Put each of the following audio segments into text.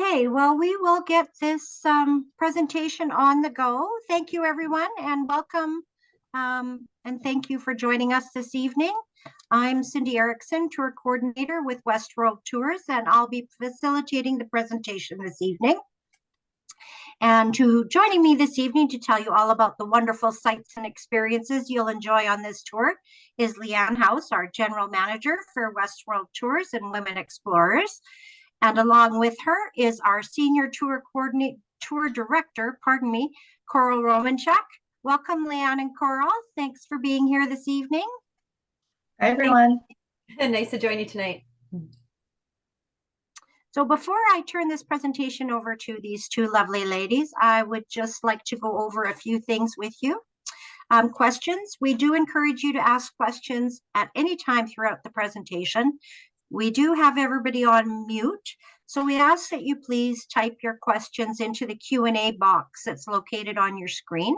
Okay, well, we will get this presentation on the go. Thank you, everyone, and welcome, and thank you for joining us this evening. I'm Cindy Erickson, Tour Coordinator with West World Tours, and I'll be facilitating the presentation this evening. And joining me this evening to tell you all about the wonderful sights and experiences you'll enjoy on this tour is Leanne House, our General Manager for West World Tours and Women Explorers. And along with her is our Senior Tour Director, Koral Romanchuk. Welcome, Leanne and Koral. Thanks for being here this evening. Hi, everyone. Nice to join you tonight. So before I turn this presentation over to these two lovely ladies, I would just like to go over a few things with you. Questions. We do encourage you to ask questions at any time throughout the presentation. We do have everybody on mute, so we ask that you please type your questions into the Q&A box that's located on your screen.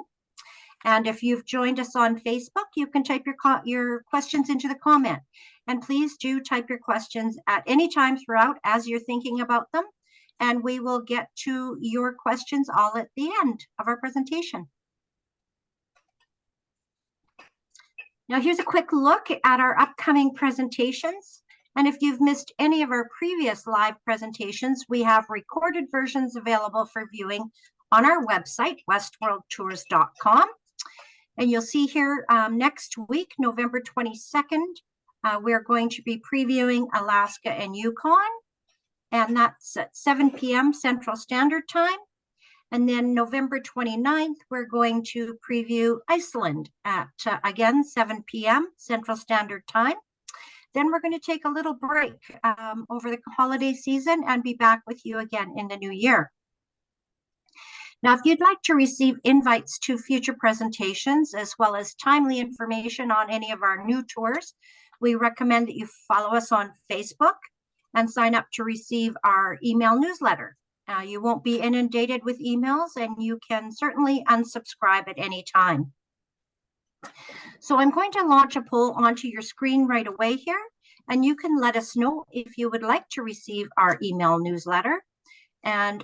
And if you've joined us on Facebook, you can type your questions into the comment. And please do type your questions at any time throughout as you're thinking about them. And we will get to your questions all at the end of our presentation. Now here's a quick look at our upcoming presentations. And if you've missed any of our previous live presentations, we have recorded versions available for viewing on our website, westworldtours.com. And you'll see here next week, November 22nd, we're going to be previewing Alaska and Yukon, and that's at 7 p.m. Central Standard Time. And then November 29th, we're going to preview Iceland at, again, 7 p.m. Central Standard Time. Then we're going to take a little break over the holiday season and be back with you again in the new year. Now, if you'd like to receive invites to future presentations, as well as timely information on any of our new tours, we recommend that you follow us on Facebook and sign up to receive our email newsletter. You won't be inundated with emails, and you can certainly unsubscribe at any time. So I'm going to launch a poll onto your screen right away here, and you can let us know if you would like to receive our email newsletter.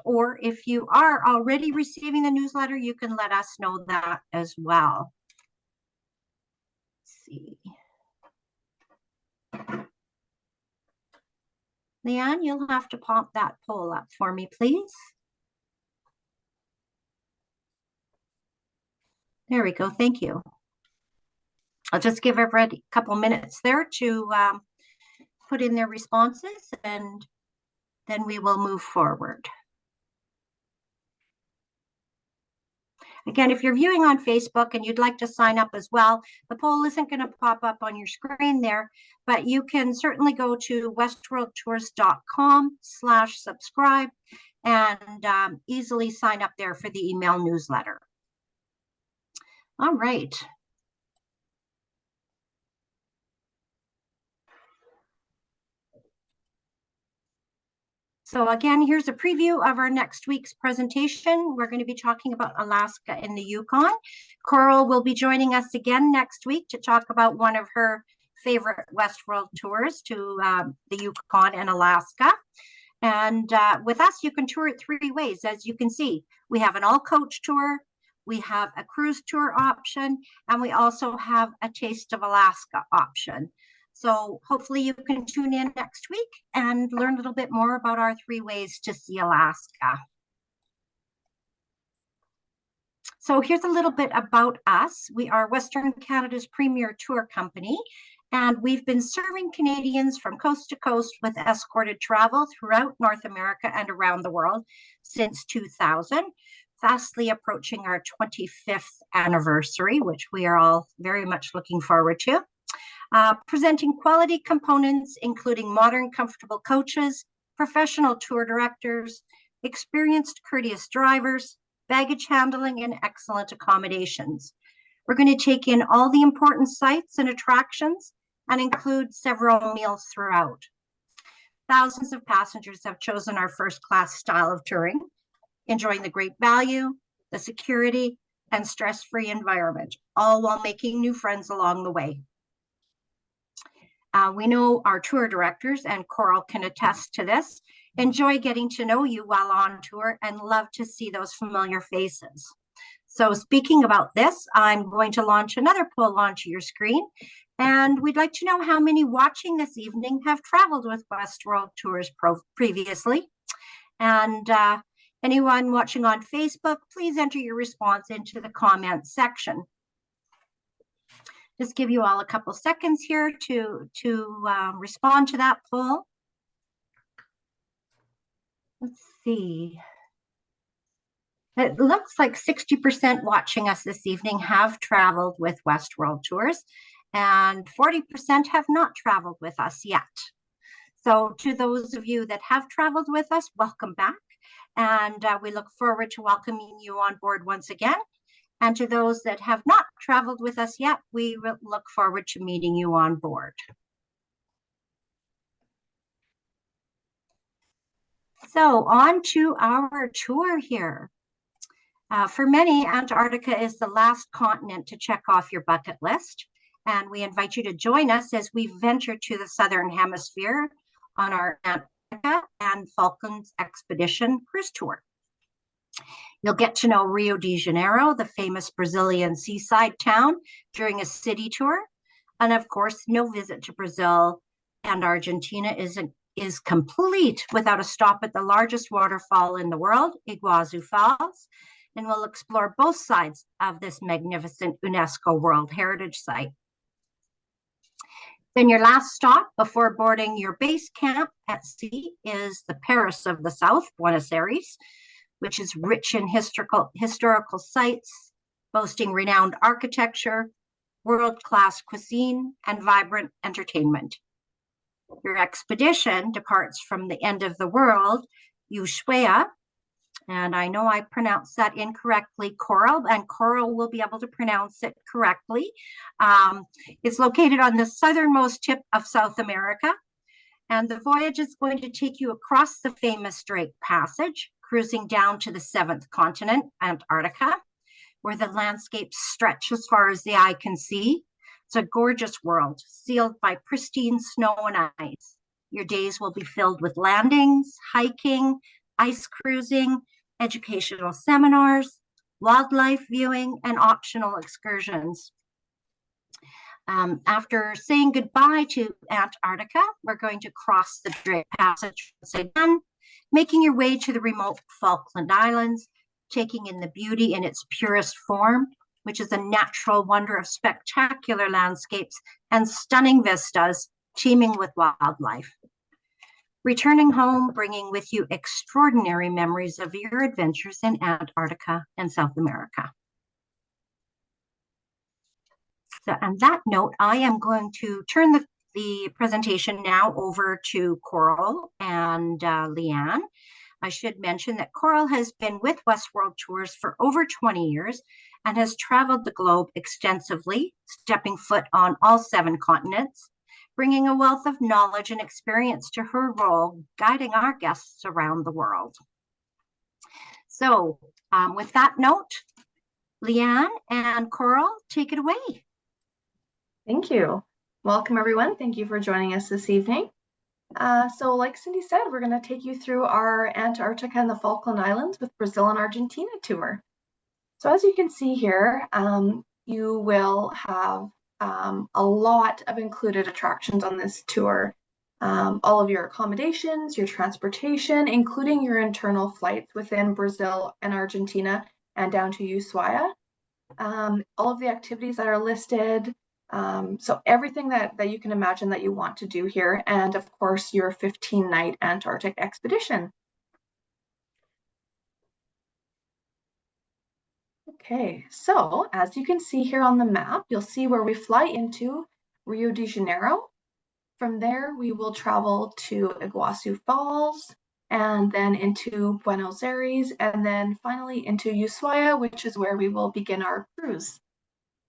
Or if you are already receiving the newsletter, you can let us know that as well. Let's see. Leanne, you'll have to pop that poll up for me, please. There we go. Thank you. I'll just give everybody a couple minutes there to put in their responses, and then we will move forward. Again, if you're viewing on Facebook and you'd like to sign up as well, the poll isn't going to pop up on your screen there, but you can certainly go to westworldtours.com/subscribe and easily sign up there for the email newsletter. All right. So again, here's a preview of our next week's presentation. We're going to be talking about Alaska and the Yukon. Koral will be joining us again next week to talk about one of her favorite West World tours to the Yukon and Alaska. And with us, you can tour it three ways. As you can see, we have an all-coach tour, we have a cruise tour option, and we also have a Taste of Alaska option. So hopefully you can tune in next week and learn a little bit more about our three ways to see Alaska. So here's a little bit about us. We are Western Canada's premier tour company, and we've been serving Canadians from coast to coast with escorted travel throughout North America and around the world since 2000, fastly approaching our 25th anniversary, which we are all very much looking forward to. Presenting quality components, including modern, comfortable coaches, professional tour directors, experienced, courteous drivers, baggage handling, and excellent accommodations. We're going to take in all the important sites and attractions and include several meals throughout. Thousands of passengers have chosen our first-class style of touring, enjoying the great value, the security, and stress-free environment, all while making new friends along the way. We know our tour directors, and Koral can attest to this, enjoy getting to know you while on tour and love to see those familiar faces. So speaking about this, I'm going to launch another poll onto your screen. And we'd like to know how many watching this evening have traveled with Westworld Tours previously. And anyone watching on Facebook, please enter your response into the comments section. Just give you all a couple seconds here to respond to that poll. Let's see. It looks like 60% watching us this evening have traveled with Westworld Tours, and 40% have not traveled with us yet. So to those of you that have traveled with us, welcome back. And we look forward to welcoming you on board once again. And to those that have not traveled with us yet, we look forward to meeting you on board. So on to our tour here. For many, Antarctica is the last continent to check off your bucket list. And we invite you to join us as we venture to the Southern Hemisphere on our Antarctica and Falklands expedition cruise tour. You'll get to know Rio de Janeiro, the famous Brazilian seaside town, during a city tour. And of course, no visit to Brazil and Argentina is complete without a stop at the largest waterfall in the world, Iguazu Falls. And we'll explore both sides of this magnificent UNESCO World Heritage Site. Then your last stop before boarding your base camp at sea is the Paris of the South, Buenos Aires, which is rich in historical sites, boasting renowned architecture, world-class cuisine, and vibrant entertainment. Your expedition departs from the end of the world, Ushuaia, and I know I pronounced that incorrectly, Koral, and Koral will be able to pronounce it correctly. It's located on the southernmost tip of South America, and the voyage is going to take you across the famous Drake Passage, cruising down to the seventh continent, Antarctica, where the landscapes stretch as far as the eye can see. It's a gorgeous world, sealed by pristine snow and ice. Your days will be filled with landings, hiking, ice cruising, educational seminars, wildlife viewing, and optional excursions. After saying goodbye to Antarctica, we're going to cross the Drake Passage once again, making your way to the remote Falkland Islands, taking in the beauty in its purest form, which is a natural wonder of spectacular landscapes and stunning vistas teeming with wildlife. Returning home, bringing with you extraordinary memories of your adventures in Antarctica and South America. So on that note, I am going to turn the presentation now over to Koral and Leanne. I should mention that Koral has been with Westworld Tours for over 20 years and has traveled the globe extensively, stepping foot on all 7 continents, bringing a wealth of knowledge and experience to her role, guiding our guests around the world. So with that note, Leanne and Koral, take it away. Thank you. Welcome, everyone. Thank you for joining us this evening. So like Cindy said, we're going to take you through our Antarctica and the Falkland Islands with Brazil and Argentina tour. So as you can see here, you will have a lot of included attractions on this tour. All of your accommodations, your transportation, including your internal flights within Brazil and Argentina and down to Ushuaia. All of the activities that are listed. So everything that you can imagine that you want to do here, and of course your 15-night Antarctic expedition. Okay, so as you can see here on the map, you'll see where we fly into Rio de Janeiro. From there, we will travel to Iguazu Falls, and then into Buenos Aires, and then finally into Ushuaia, which is where we will begin our cruise.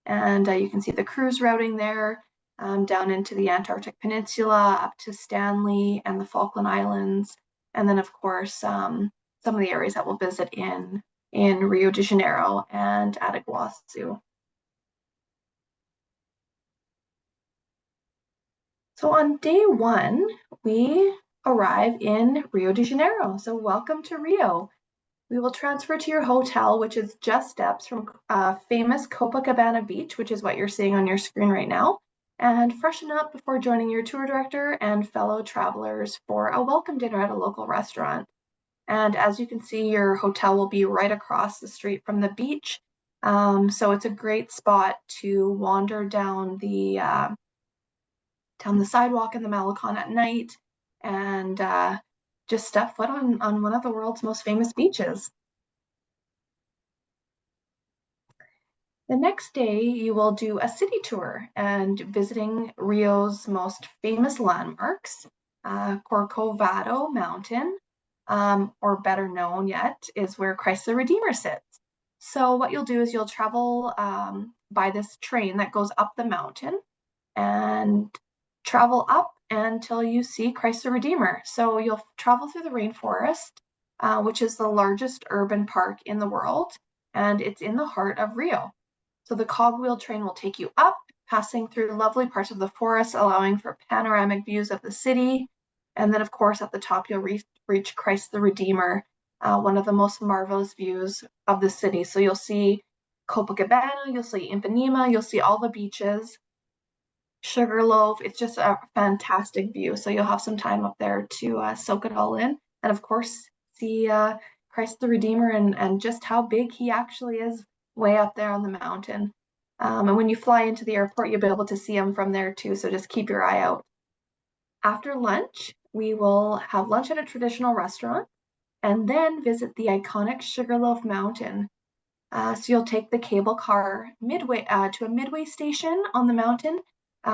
And you can see the cruise routing there, down into the Antarctic Peninsula, up to Stanley and the Falkland Islands, and then of course some of the areas that we'll visit in Rio de Janeiro and at Iguazu. So on day 1, we arrive in Rio de Janeiro. So welcome to Rio. We will transfer to your hotel, which is just steps from famous Copacabana Beach, which is what you're seeing on your screen right now, and freshen up before joining your tour director and fellow travelers for a welcome dinner at a local restaurant. And as you can see, your hotel will be right across the street from the beach. So it's a great spot to wander down the sidewalk in the Malecon at night and just step foot on one of the world's most famous beaches. The next day, you will do a city tour and visiting Rio's most famous landmarks, Corcovado Mountain, or better known yet, is where Christ the Redeemer sits. So what you'll do is you'll travel by this train that goes up the mountain and travel up until you see Christ the Redeemer. So you'll travel through the rainforest, which is the largest urban park in the world, and it's in the heart of Rio. So the cogwheel train will take you up, passing through lovely parts of the forest, allowing for panoramic views of the city. And then, of course, at the top, you'll reach Christ the Redeemer, one of the most marvelous views of the city. So you'll see Copacabana, you'll see Ipanema, you'll see all the beaches, Sugarloaf. It's just a fantastic view. So you'll have some time up there to soak it all in. And of course, see Christ the Redeemer and just how big he actually is way up there on the mountain. And when you fly into the airport, you'll be able to see him from there too. So just keep your eye out. After lunch, we will have lunch at a traditional restaurant and then visit the iconic Sugarloaf Mountain. So you'll take the cable car to a midway station on the mountain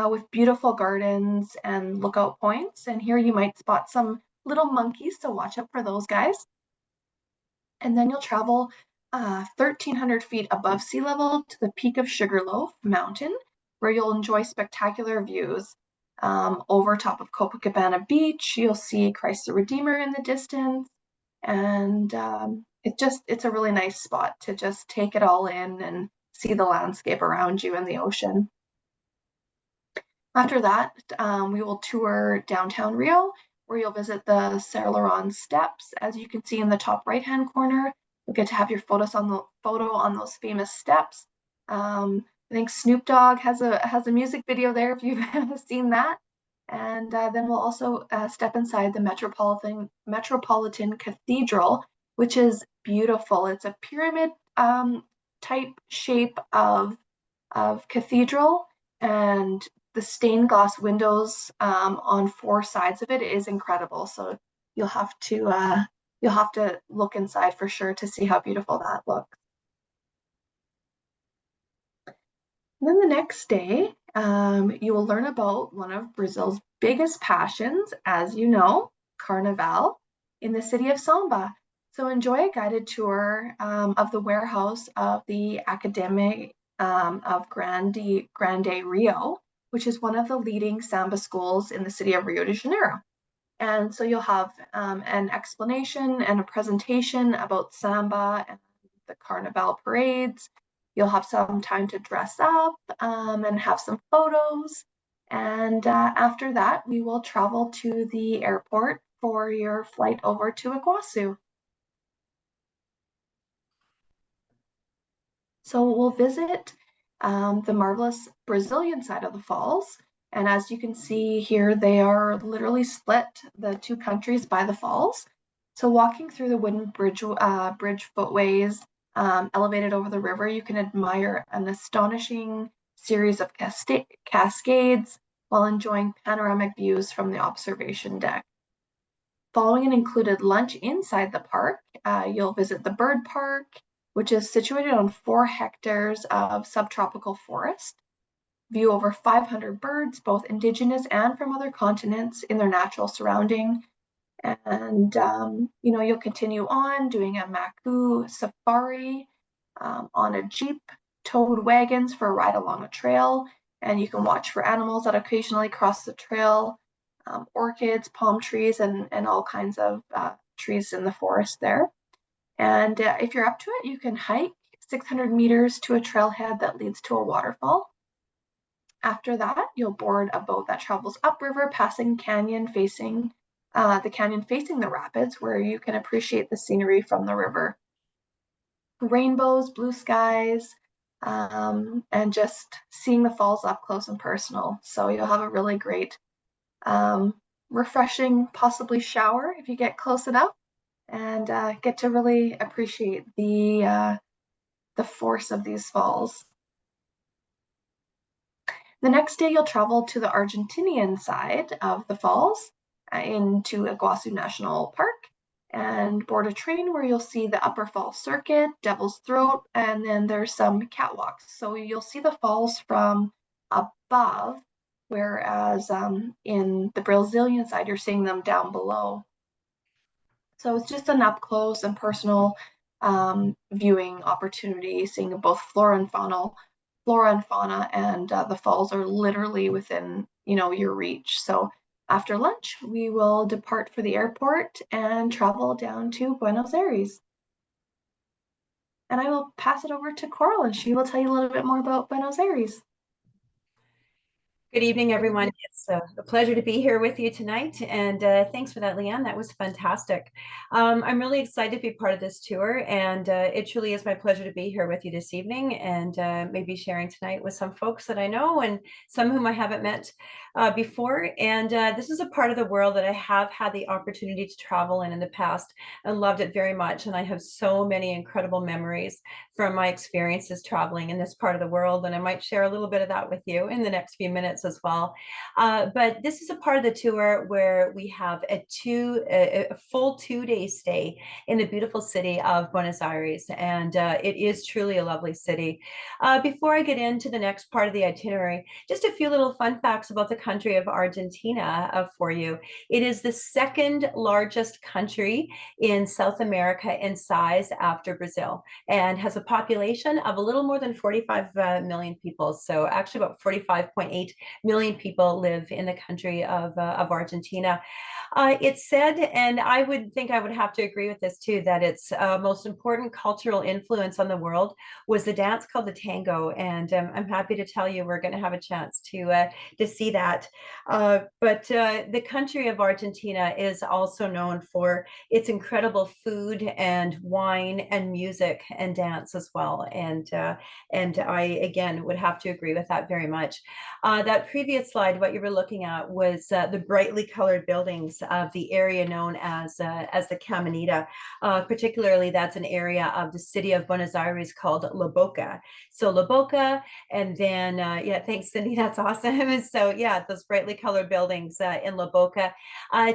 with beautiful gardens and lookout points. And here you might spot some little monkeys, so watch out for those guys. And then you'll travel 1,300 feet above sea level to the peak of Sugarloaf Mountain, where you'll enjoy spectacular views. Over top of Copacabana Beach, you'll see Christ the Redeemer in the distance. And it's a really nice spot to just take it all in and see the landscape around you and the ocean. After that, we will tour downtown Rio, where you'll visit the Cerro Laurent steps. As you can see in the top right-hand corner, you'll get to have your photo on those famous steps. I think Snoop Dogg has a music video there if you've seen that. And then we'll also step inside the Metropolitan Cathedral, which is beautiful. It's a pyramid type shape of cathedral, and the stained glass windows on four sides of it is incredible. So you'll have to look inside for sure to see how beautiful that looks. And then the next day, you will learn about one of Brazil's biggest passions, as you know, Carnival, in the city of Samba. So enjoy a guided tour of the warehouse of the Academy of Grande Rio, which is one of the leading samba schools in the city of Rio de Janeiro. And so you'll have an explanation and a presentation about samba and the Carnival parades. You'll have some time to dress up and have some photos. And after that, we will travel to the airport for your flight over to Iguazu. So we'll visit the marvelous Brazilian side of the falls. And as you can see here, they are literally split, the two countries, by the falls. So walking through the wooden bridge footways elevated over the river, you can admire an astonishing series of cascades while enjoying panoramic views from the observation deck. Following an included lunch inside the park, you'll visit the bird park, which is situated on 4 hectares of subtropical forest. View over 500 birds, both indigenous and from other continents, in their natural surrounding. And you'll continue on doing a Macu safari on a jeep, towed wagons for a ride along a trail, and you can watch for animals that occasionally cross the trail, orchids, palm trees, and all kinds of trees in the forest there. And if you're up to it, you can hike 600 meters to a trailhead that leads to a waterfall. After that, you'll board a boat that travels upriver, passing canyon facing the canyon facing the rapids, where you can appreciate the scenery from the river. Rainbows, blue skies, and just seeing the falls up close and personal. So you'll have a really great, refreshing, possibly shower if you get close enough, and get to really appreciate the force of these falls. The next day, you'll travel to the Argentinian side of the falls into Iguazu National Park and board a train where you'll see the Upper Falls Circuit, Devil's Throat, and then there's some catwalks. So you'll see the falls from above, whereas in the Brazilian side, you're seeing them down below. So it's just an up close and personal viewing opportunity, seeing both flora and fauna, and the falls are literally within, your reach. So after lunch, we will depart for the airport and travel down to Buenos Aires. And I will pass it over to Koral, and she will tell you a little bit more about Buenos Aires. Good evening, everyone. It's a pleasure to be here with you tonight. And thanks for that, Leanne. That was fantastic. I'm really excited to be part of this tour. And it truly is my pleasure to be here with you this evening and maybe sharing tonight with some folks that I know and some whom I haven't met before. And this is a part of the world that I have had the opportunity to travel in the past and loved it very much. And I have so many incredible memories from my experiences traveling in this part of the world. And I might share a little bit of that with you in the next few minutes as well. But this is a part of the tour where we have a full 2-day stay in the beautiful city of Buenos Aires. And it is truly a lovely city. Before I get into the next part of the itinerary, just a few little fun facts about the country of Argentina for you. It is the second largest country in South America in size after Brazil and has a population of a little more than 45 million people. So actually about 45.8 million people live in the country of Argentina. It's said, and I would think I would have to agree with this too, that its most important cultural influence on the world was the dance called the tango. And I'm happy to tell you we're going to have a chance to see that. But the country of Argentina is also known for its incredible food and wine and music and dance as well. And I, again, would have to agree with that very much. That previous slide, what you were looking at was the brightly colored buildings of the area known as the Caminita. Particularly, that's an area of the city of Buenos Aires called La Boca. So La Boca, and then, yeah, thanks, Cindy, that's awesome. So yeah, those brightly colored buildings in La Boca.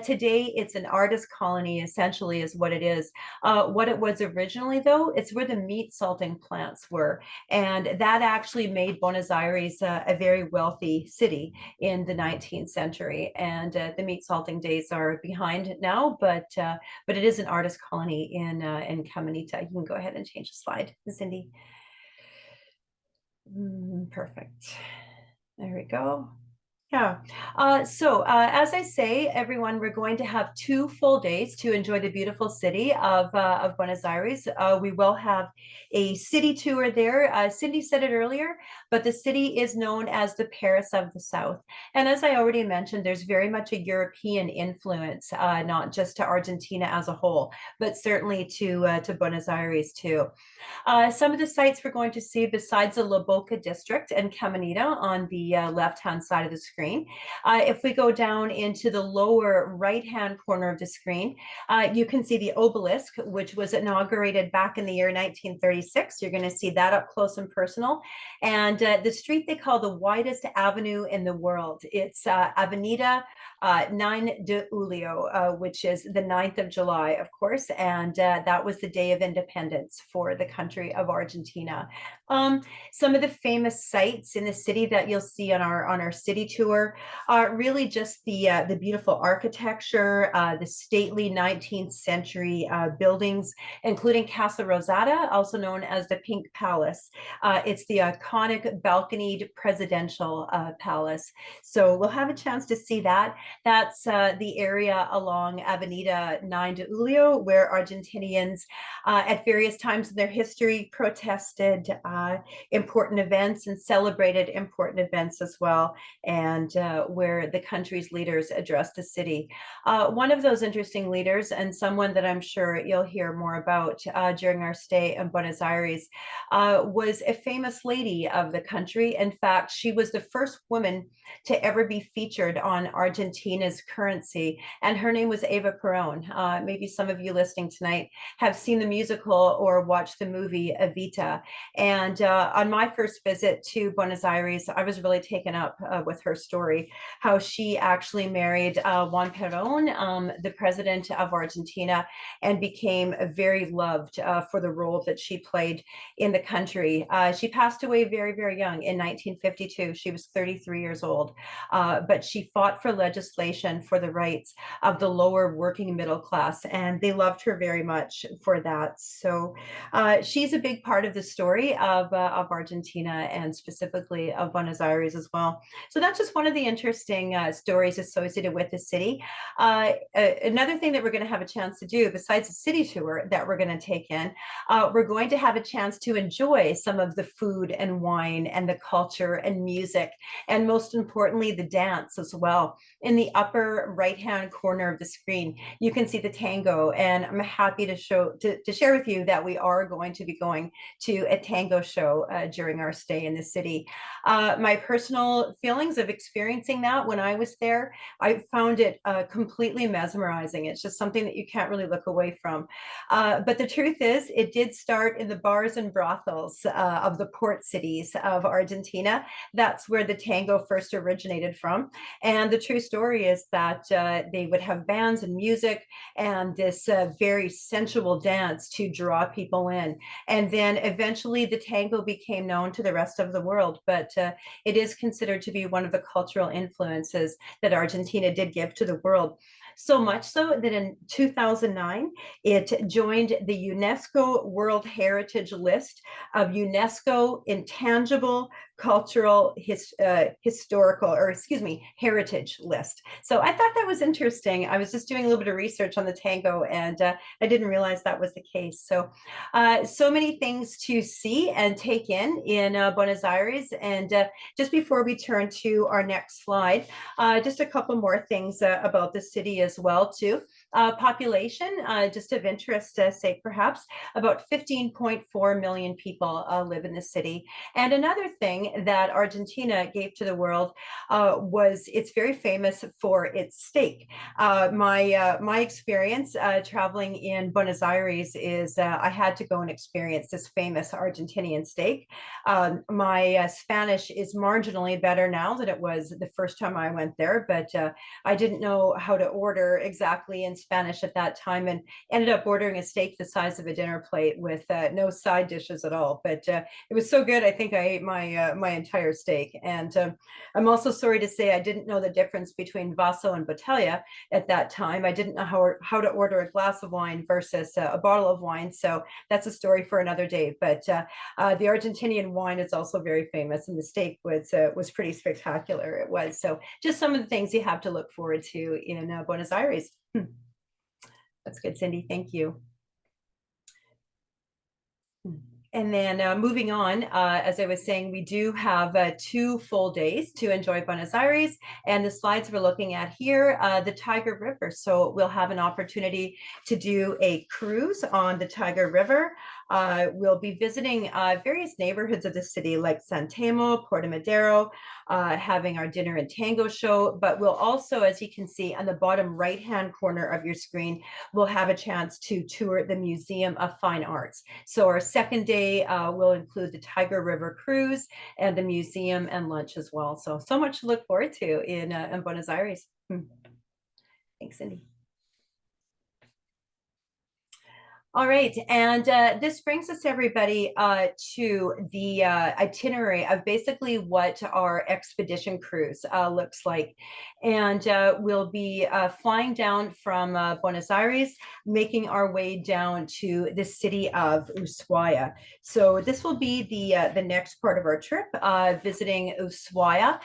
Today, it's an artist colony, essentially, is what it is. What it was originally, though, it's where the meat salting plants were. And that actually made Buenos Aires a very wealthy city in the 19th century. And the meat salting days are behind now, but it is an artist colony in Caminita. You can go ahead and change the slide, Cindy. Perfect. There we go. Yeah. So as I say, everyone, we're going to have 2 full days to enjoy the beautiful city of Buenos Aires. We will have a city tour there. Cindy said it earlier, but the city is known as the Paris of the South. And as I already mentioned, there's very much a European influence, not just to Argentina as a whole, but certainly to Buenos Aires too. Some of the sites we're going to see besides the La Boca district and Caminita on the left-hand side of the screen. If we go down into the lower right-hand corner of the screen, you can see the obelisk, which was inaugurated back in the year 1936. You're going to see that up close and personal. And the street they call the widest avenue in the world. It's Avenida 9 de Julio, which is the 9th of July, of course. And that was the day of independence for the country of Argentina. Some of the famous sites in the city that you'll see on our city tour are really just the beautiful architecture, the stately 19th century buildings, including Casa Rosada, also known as the Pink Palace. It's the iconic balconied presidential palace. So we'll have a chance to see that. That's the area along Avenida 9 de Julio, where Argentinians at various times in their history protested important events and celebrated important events as well. And and where the country's leaders addressed the city. One of those interesting leaders, and someone that I'm sure you'll hear more about during our stay in Buenos Aires, was a famous lady of the country. In fact, she was the first woman to ever be featured on Argentina's currency, and her name was Eva Perón. Maybe some of you listening tonight have seen the musical or watched the movie Evita. And on my first visit to Buenos Aires, I was really taken up with her story, how she actually married Juan Perón, the president of Argentina, and became very loved for the role that she played in the country. She passed away very, very young in 1952. She was 33 years old, but she fought for legislation for the rights of the lower working middle class, and they loved her very much for that. So she's a big part of the story of Argentina, and specifically of Buenos Aires as well. So that's just one of the interesting stories associated with the city. Another thing that we're going to have a chance to do, besides the city tour that we're going to take in, we're going to have a chance to enjoy some of the food and wine and the culture and music, and most importantly, the dance as well. In the upper right-hand corner of the screen, you can see the tango, and I'm happy to share with you that we are going to be going to a tango show during our stay in the city. My personal feelings of experiencing that when I was there, I found it completely mesmerizing. It's just something that you can't really look away from. But the truth is, it did start in the bars and brothels of the port cities of Argentina. That's where the tango first originated from. And the true story is that they would have bands and music and this very sensual dance to draw people in. And then eventually the tango became known to the rest of the world, but it is considered to be one of the cultural influences that Argentina did give to the world. So much so that in 2009, it joined the UNESCO World Heritage List of UNESCO Intangible Cultural Heritage List. So I thought that was interesting. I was just doing a little bit of research on the tango, and I didn't realize that was the case. So, so many things to see and take in Buenos Aires. And just before we turn to our next slide, just a couple more things about the city as well too. Population, just of interest sake perhaps, about 15.4 million people live in the city. And another thing that Argentina gave to the world was it's very famous for its steak. My experience traveling in Buenos Aires is I had to go and experience this famous Argentinian steak. My Spanish is marginally better now than it was the first time I went there, but I didn't know how to order exactly in Spanish at that time, and ended up ordering a steak the size of a dinner plate with no side dishes at all. But it was so good, I think I ate my entire steak. And I'm also sorry to say I didn't know the difference between vaso and botella at that time. I didn't know how to order a glass of wine versus a bottle of wine. So that's a story for another day. But the Argentinian wine is also very famous, and the steak was pretty spectacular. It was. So just some of the things you have to look forward to in Buenos Aires. That's good, Cindy. Thank you. And then moving on, as I was saying, we do have 2 full days to enjoy Buenos Aires. And the slides we're looking at here, the Tiger River. So we'll have an opportunity to do a cruise on the Tiger River. We'll be visiting various neighborhoods of the city like San Telmo, Puerto Madero, having our dinner and tango show. But we'll also, as you can see on the bottom right-hand corner of your screen, we'll have a chance to tour the Museum of Fine Arts. So our second day will include the Tiger River cruise and the museum and lunch as well. So much to look forward to in Buenos Aires. Thanks, Cindy. All right, and this brings us, everybody, to the itinerary of basically what our expedition cruise looks like. And we'll be flying down from Buenos Aires, making our way down to the city of Ushuaia. So this will be the next part of our trip, visiting Ushuaia,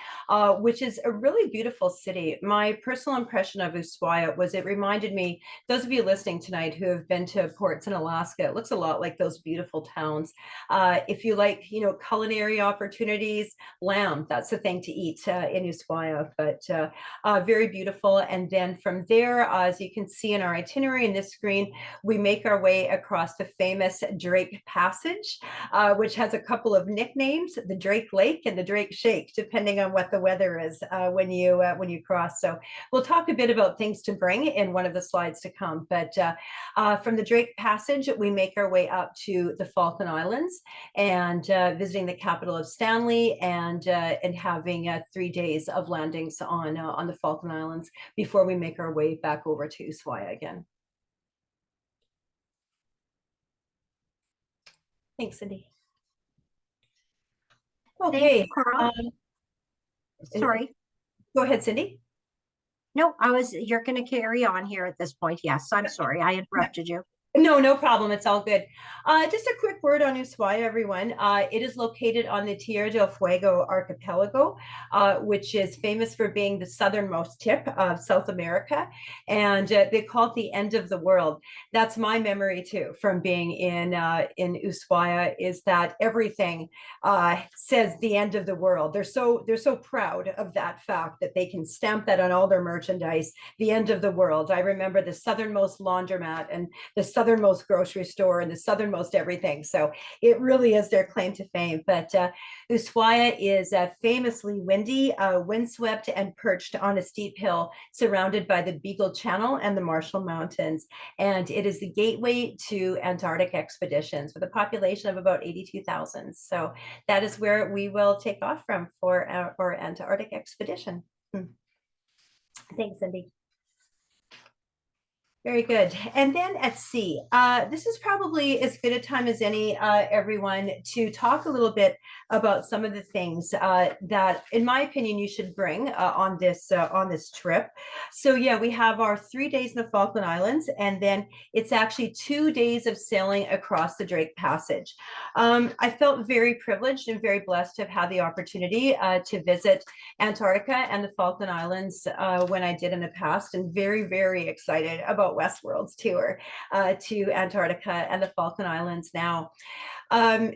which is a really beautiful city. My personal impression of Ushuaia was it reminded me, those of you listening tonight who have been to Port parts in Alaska. It looks a lot like those beautiful towns. If you like, culinary opportunities, lamb, that's the thing to eat in Ushuaia, but very beautiful. And then from there, as you can see in our itinerary in this screen, we make our way across the famous Drake Passage, which has a couple of nicknames, the Drake Lake and the Drake Shake, depending on what the weather is when you cross. So we'll talk a bit about things to bring in one of the slides to come. But from the Drake Passage, we make our way up to the Falkland Islands and visiting the capital of Stanley and having 3 days of landings on the Falkland Islands before we make our way back over to Ushuaia again. Thanks, Cindy. Okay. Koral. Sorry. Go ahead, Cindy. No, you're going to carry on here at this point. Yes, I'm sorry. I interrupted you. No problem. It's all good. Just a quick word on Ushuaia, everyone. It is located on the Tierra del Fuego archipelago, which is famous for being the southernmost tip of South America. And they call it the end of the world. That's my memory, too, from being in Ushuaia, is that everything says the end of the world. They're so proud of that fact that they can stamp that on all their merchandise, the end of the world. I remember the southernmost laundromat and the southernmost grocery store and the southernmost everything. So it really is their claim to fame. But Ushuaia is famously windy, windswept, and perched on a steep hill surrounded by the Beagle Channel and the Marshall Mountains. And it is the gateway to Antarctic expeditions with a population of about 82,000. So that is where we will take off from for our Antarctic expedition. Thanks, Cindy. Very good. And then at sea, this is probably as good a time as any, everyone, to talk a little bit about some of the things that, in my opinion, you should bring on this trip. So yeah, we have our 3 days in the Falkland Islands, and then it's actually 2 days of sailing across the Drake Passage. I felt very privileged and very blessed to have had the opportunity to visit Antarctica and the Falkland Islands when I did in the past, and very, very excited about Westworld's tour to Antarctica and the Falkland Islands now.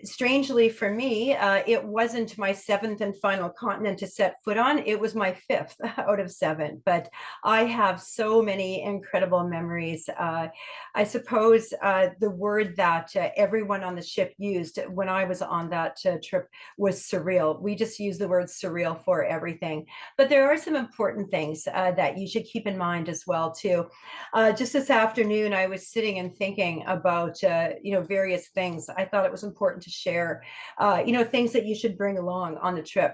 Strangely for me, it wasn't my 7th and final continent to set foot on. It was my 5th out of 7, but I have so many incredible memories. I suppose the word that everyone on the ship used when I was on that trip was surreal. We just use the word surreal for everything. But there are some important things that you should keep in mind as well, too. Just this afternoon, I was sitting and thinking about, various things. I thought it was important to share, things that you should bring along on the trip.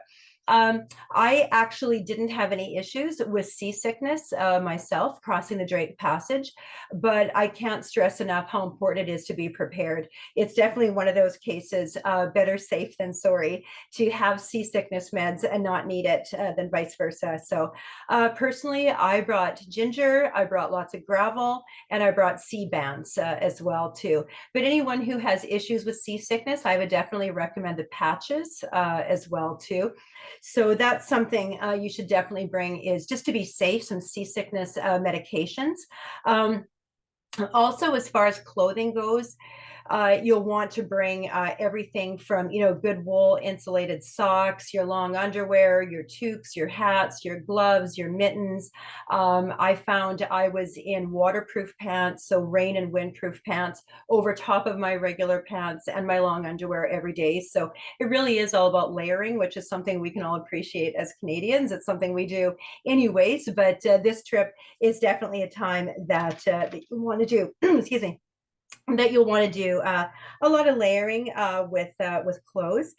I actually didn't have any issues with seasickness myself crossing the Drake Passage, but I can't stress enough how important it is to be prepared. It's definitely one of those cases, better safe than sorry, to have seasickness meds and not need it than vice versa. So personally, I brought ginger, I brought lots of gravel, and I brought sea bands as well too. But anyone who has issues with seasickness, I would definitely recommend the patches as well too. So that's something you should definitely bring, is just to be safe, some seasickness medications. Also, as far as clothing goes, you'll want to bring everything from, good wool insulated socks, your long underwear, your toques, your hats, your gloves, your mittens. I found I was in waterproof pants, so rain and windproof pants over top of my regular pants and my long underwear every day. So it really is all about layering, which is something we can all appreciate as Canadians. It's something we do anyways, but this trip is definitely a time that you want to do, excuse me, that you'll want to do a lot of layering with clothes.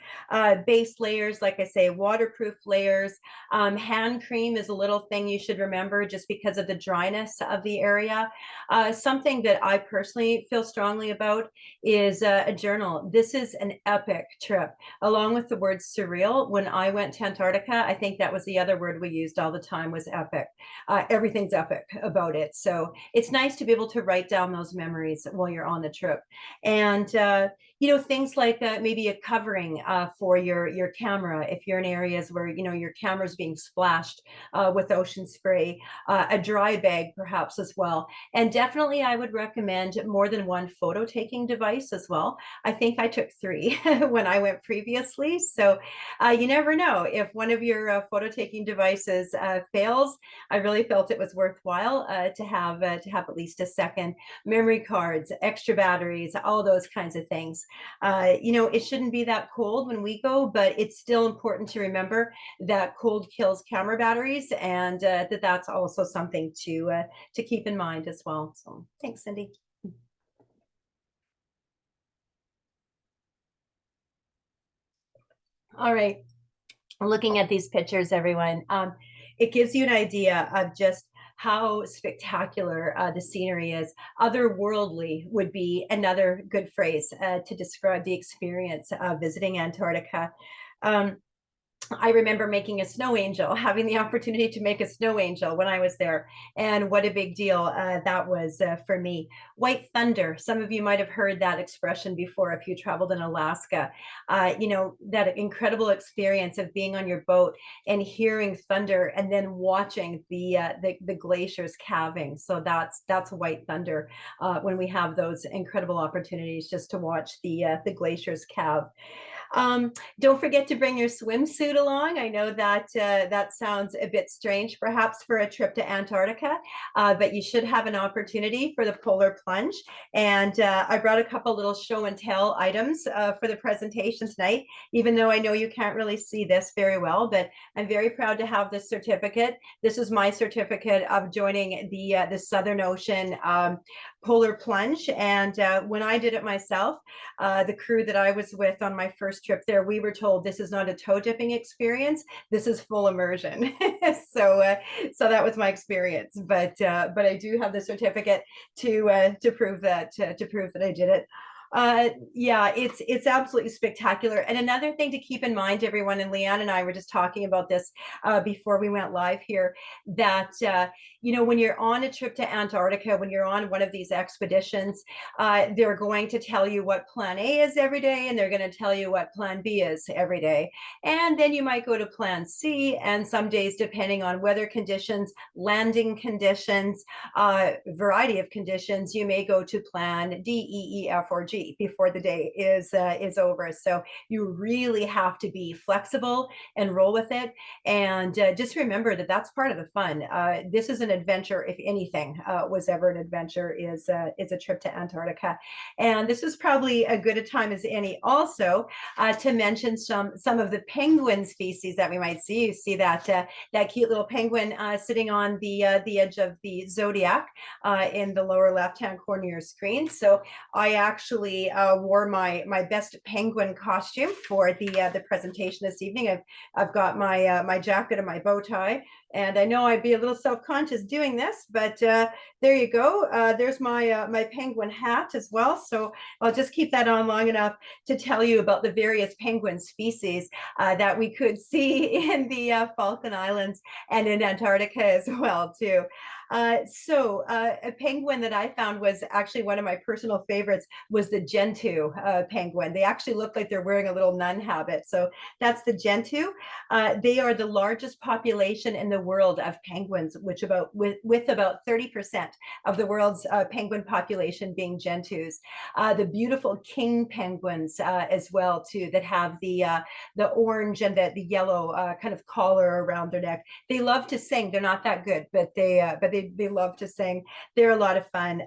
Base layers, like I say, waterproof layers. Hand cream is a little thing you should remember just because of the dryness of the area. Something that I personally feel strongly about is a journal. This is an epic trip, along with the word surreal. When I went to Antarctica, I think that was the other word we used all the time, was epic. Everything's epic about it. So it's nice to be able to write down those memories while you're on on the trip. And things like maybe a covering for your camera if you're in areas where your camera's being splashed with ocean spray, a dry bag perhaps as well. And definitely I would recommend more than one photo taking device as well. I think I took 3 when I went previously. So you never know, if one of your photo taking devices fails. I really felt it was worthwhile to have at least a second. Memory cards, extra batteries, all those kinds of things. It shouldn't be that cold when we go, but it's still important to remember that cold kills camera batteries, and that's also something to keep in mind as well. So thanks, Cindy. All right, looking at these pictures, everyone, it gives you an idea of just how spectacular the scenery is. Otherworldly would be another good phrase to describe the experience of visiting Antarctica. I remember making a snow angel, having the opportunity to make a snow angel when I was there. And what a big deal that was for me. White thunder. Some of you might have heard that expression before if you traveled in Alaska. That incredible experience of being on your boat and hearing thunder and then watching the glaciers calving. So that's white thunder when we have those incredible opportunities just to watch the glaciers calve. Don't forget to bring your swimsuit along. I know that that sounds a bit strange, perhaps, for a trip to Antarctica, but you should have an opportunity for the polar plunge. And I brought a couple little show and tell items for the presentation tonight, even though I know you can't really see this very well, but I'm very proud to have this certificate. This is my certificate of joining the Southern Ocean polar plunge. And when I did it myself, the crew that I was with on my first trip there, we were told this is not a toe dipping experience. This is full immersion. so that was my experience. But I do have the certificate to prove that I did it. Yeah, it's absolutely spectacular. And another thing to keep in mind, everyone, and Leanne and I were just talking about this before we went live here, that when you're on a trip to Antarctica, when you're on one of these expeditions, they're going to tell you what plan A is every day, and they're going to tell you what plan B is every day. And then you might go to plan C, and some days, depending on weather conditions, landing conditions, variety of conditions, you may go to plan D, E, E, F, or G before the day is over. So you really have to be flexible and roll with it. And just remember that that's part of the fun. This is an adventure, if anything was ever an adventure, is a trip to Antarctica. And this is probably as good a time as any also to mention some of the penguin species that we might see. You see that cute little penguin sitting on the edge of the zodiac in the lower left-hand corner of your screen. So I actually wore my best penguin costume for the presentation this evening. I've got my jacket and my bow tie, and I know I'd be a little self-conscious doing this, but there you go. There's my penguin hat as well. So I'll just keep that on long enough to tell you about the various penguin species that we could see in the Falkland Islands and in Antarctica as well too. A penguin that I found was actually one of my personal favorites was the Gentoo penguin. They actually look like they're wearing a little nun habit. So that's the Gentoo. They are the largest population in the world of penguins, with about 30% of the world's penguin population being Gentoos. The beautiful king penguins as well too, that have the orange and the yellow kind of collar around their neck. They love to sing. They're not that good, but they love to sing. They're a lot of fun.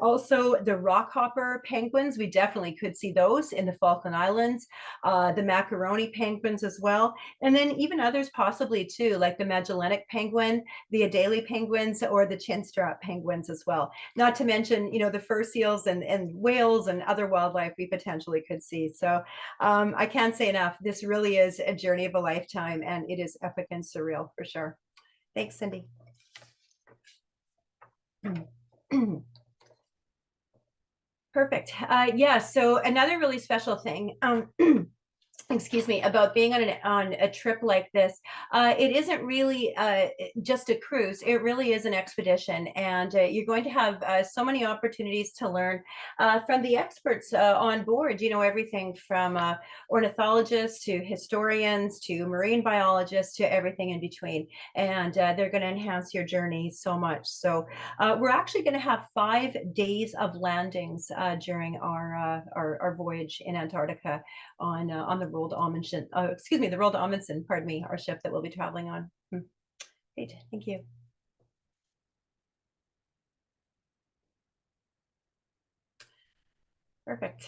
Also, the rockhopper penguins, we definitely could see those in the Falkland Islands. The macaroni penguins as well, and then even others possibly too, like the Magellanic penguin, the Adelie penguins, or the chinstrap penguins as well. Not to mention, the fur seals and whales and other wildlife we potentially could see. So I can't say enough. This really is a journey of a lifetime, and it is epic and surreal for sure. Thanks, Cindy. Perfect. Yeah, so another really special thing excuse me, about being on a trip like this. It isn't really just a cruise. It really is an expedition, and you're going to have so many opportunities to learn from the experts on board. You know, everything from ornithologists to historians to marine biologists to everything in between, and they're going to enhance your journey so much. So we're actually going to have 5 days of landings during our voyage in Antarctica on the Roald Amundsen, the Roald Amundsen, pardon me, our ship that we'll be traveling on. Great, thank you. Perfect.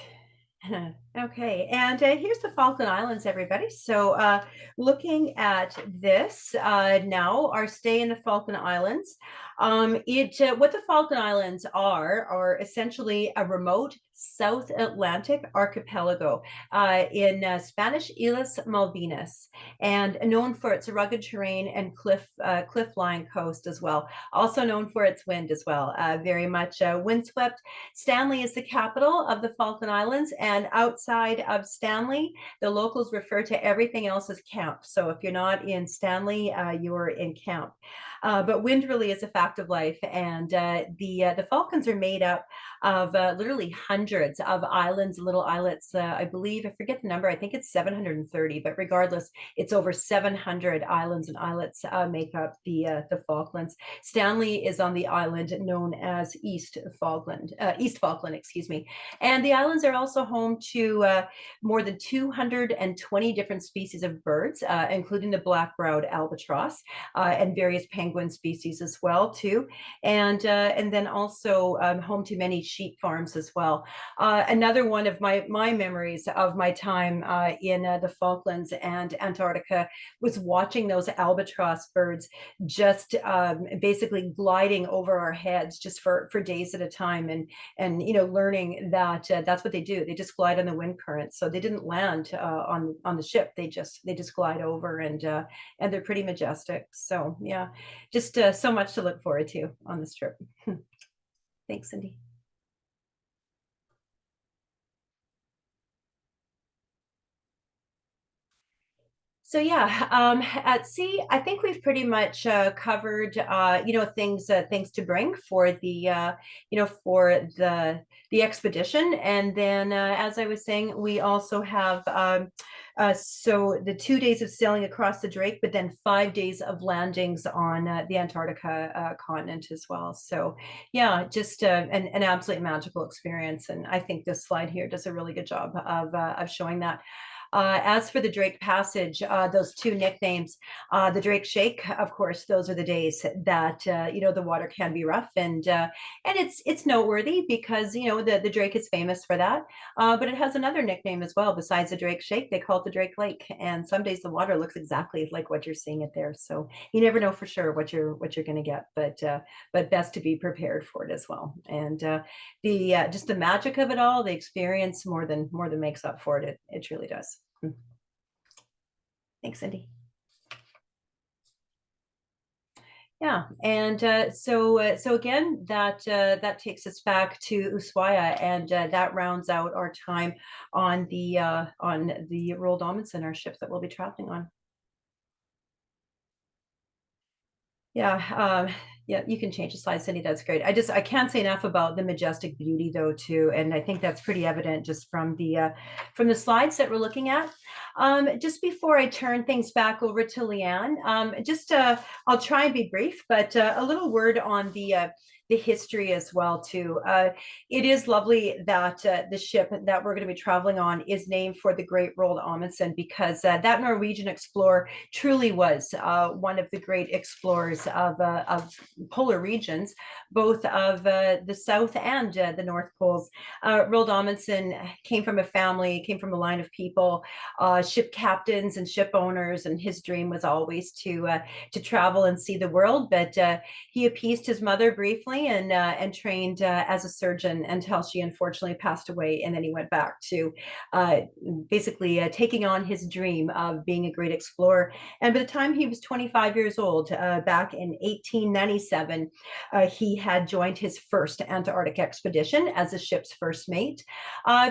Okay, and here's the Falkland Islands, everybody. So looking at this now, our stay in the Falkland Islands, what the Falkland Islands are essentially a remote South Atlantic archipelago in Spanish Islas Malvinas, and known for its rugged terrain and cliff-line coast as well. Also known for its wind as well, very much windswept. Stanley is the capital of the Falkland Islands, and outside of Stanley, the locals refer to everything else as camp. So if you're not in Stanley, you're in camp. But wind really is a fact of life, and the Falklands are made up of literally hundreds of islands, little islets. I believe, I forget the number, I think it's 730, but regardless, it's over 700 islands and islets make up the Falklands. Stanley is on the island known as East Falkland, excuse me. And the islands are also home to more than 220 different species of birds, including the black-browed albatross and various penguin species as well too, and then also home to many sheep farms as well. Another one of my memories of my time in the Falklands and Antarctica was watching those albatross birds just basically gliding over our heads just for days at a time, and you know, learning that that's what they do. They just glide on the wind current. So they didn't land on the ship. They just glide over, and they're pretty majestic. So yeah, just so much to look forward to on this trip. Thanks, Cindy. So yeah, at sea, I think we've pretty much covered, you know, things to bring for the, you know, for the expedition. And then, as I was saying, we also have so the 2 days of sailing across the Drake, but then 5 days of landings on the Antarctica continent as well. So yeah, just an absolutely magical experience. And I think this slide here does a really good job of showing that. As for the Drake Passage, those 2 nicknames, the Drake Shake, of course, those are the days that you know, the water can be rough, and it's noteworthy because, you know, the Drake is famous for that. But it has another nickname as well besides the Drake Shake. They call it the Drake Lake, and some days the water looks exactly like what you're seeing it there. So you never know for sure what you're going to get, but best to be prepared for it as well. And the just the magic of it all, the experience more than makes up for it. It truly does. Thanks, Cindy. Yeah, and so again, that takes us back to Ushuaia, and that rounds out our time on the Roald Amundsen, our ship that we'll be traveling on. Yeah, yeah, you can change the slide, Cindy. That's great. I can't say enough about the majestic beauty, though, too, and I think that's pretty evident just from the slides that we're looking at. Just before I turn things back over to Leanne, I'll try and be brief, but a little word on the history as well too. It is lovely that the ship that we're going to be traveling on is named for the great Roald Amundsen, because that Norwegian explorer truly was one of the great explorers of polar regions, both of the South and the North Poles. Roald Amundsen came from a line of people, ship captains and ship owners, and his dream was always to travel and see the world. But he appeased his mother briefly family and trained as a surgeon until she unfortunately passed away. And then he went back to basically taking on his dream of being a great explorer. And by the time he was 25 years old, back in 1897, he had joined his first Antarctic expedition as the ship's first mate,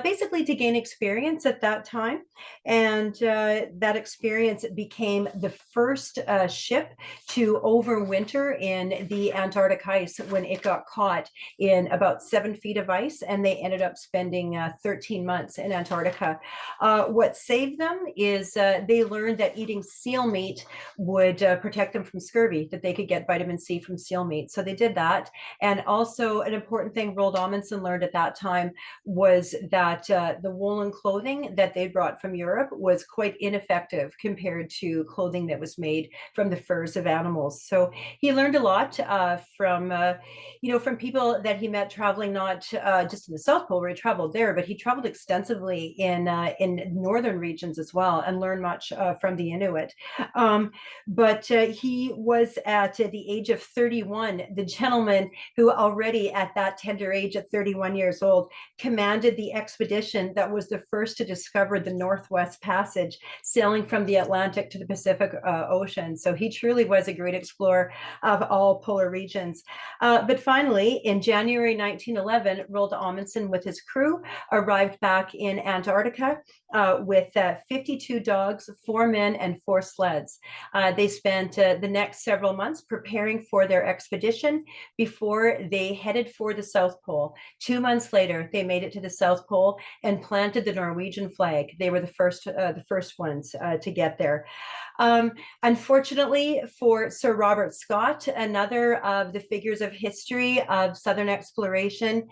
basically to gain experience at that time. And that experience became the first ship to overwinter in the Antarctic ice when it got caught in about 7 feet of ice, and they ended up spending 13 months in Antarctica. What saved them is they learned that eating seal meat would protect them from scurvy, that they could get vitamin C from seal meat. So they did that. And also an important thing Roald Amundsen learned at that time was that the woolen clothing that they brought from Europe was quite ineffective compared to clothing that was made from the furs of animals. So he learned a lot from people that he met traveling, not just in the South Pole where he traveled there, but he traveled extensively in northern regions as well, and learned much from the Inuit. But he was at the age of 31, the gentleman who already at that tender age at 31 years old commanded the expedition that was the first to discover the Northwest Passage, sailing from the Atlantic to the Pacific Ocean. So he truly was a great explorer of all polar regions. But finally, in January 1911, Roald Amundsen with his crew arrived back in Antarctica with 52 dogs, 4 men, and 4 sleds. They spent the next several months preparing for their expedition before they headed for the South Pole. 2 months later, they made it to the South Pole and planted the Norwegian flag. They were the first ones to get there. Unfortunately for Sir Robert Scott, another of the figures of history of Southern exploration,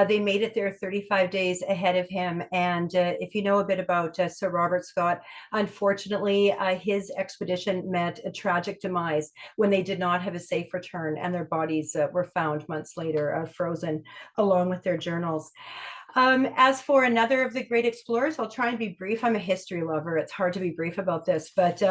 they made it there 35 days ahead of him. And if you know a bit about Sir Robert Scott, unfortunately, his expedition met a tragic demise when they did not have a safe return, and their bodies were found months later, frozen along with their journals. As for another of the great explorers, I'll try and be brief. I'm a history lover. It's hard to be brief about this, but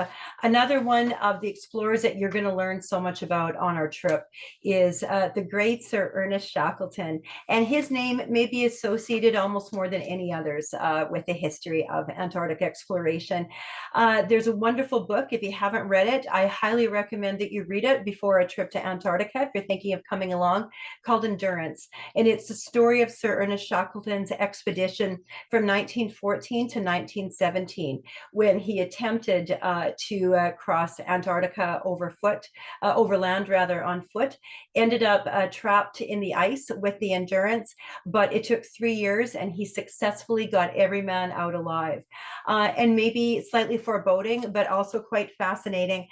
another one of the explorers that you're going to learn so much about on our trip is the great Sir Ernest Shackleton. And his name may be associated almost more than any others with the history of Antarctic exploration. There's a wonderful book. If you haven't read it, I highly recommend that you read it before a trip to Antarctica, if you're thinking of coming along, called Endurance. And it's the story of Sir Ernest Shackleton's expedition from 1914 to 1917, when he attempted to cross Antarctica overland on foot, ended up trapped in the ice with the Endurance, but it took 3 years and he successfully got every man out alive. And maybe slightly foreboding, but also quite fascinating,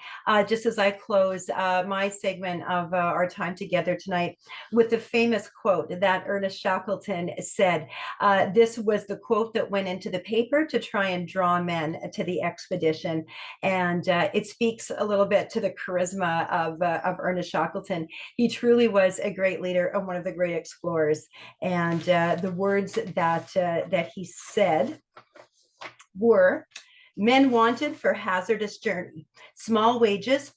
just as I close my segment of our time together tonight with the famous quote that Ernest Shackleton said. This was the quote that went into the paper to try and draw men to the expedition. And it speaks a little bit to the charisma of Ernest Shackleton. He truly was a great leader and one of the great explorers. And the words that he said were: "Men wanted for hazardous journey, small wages,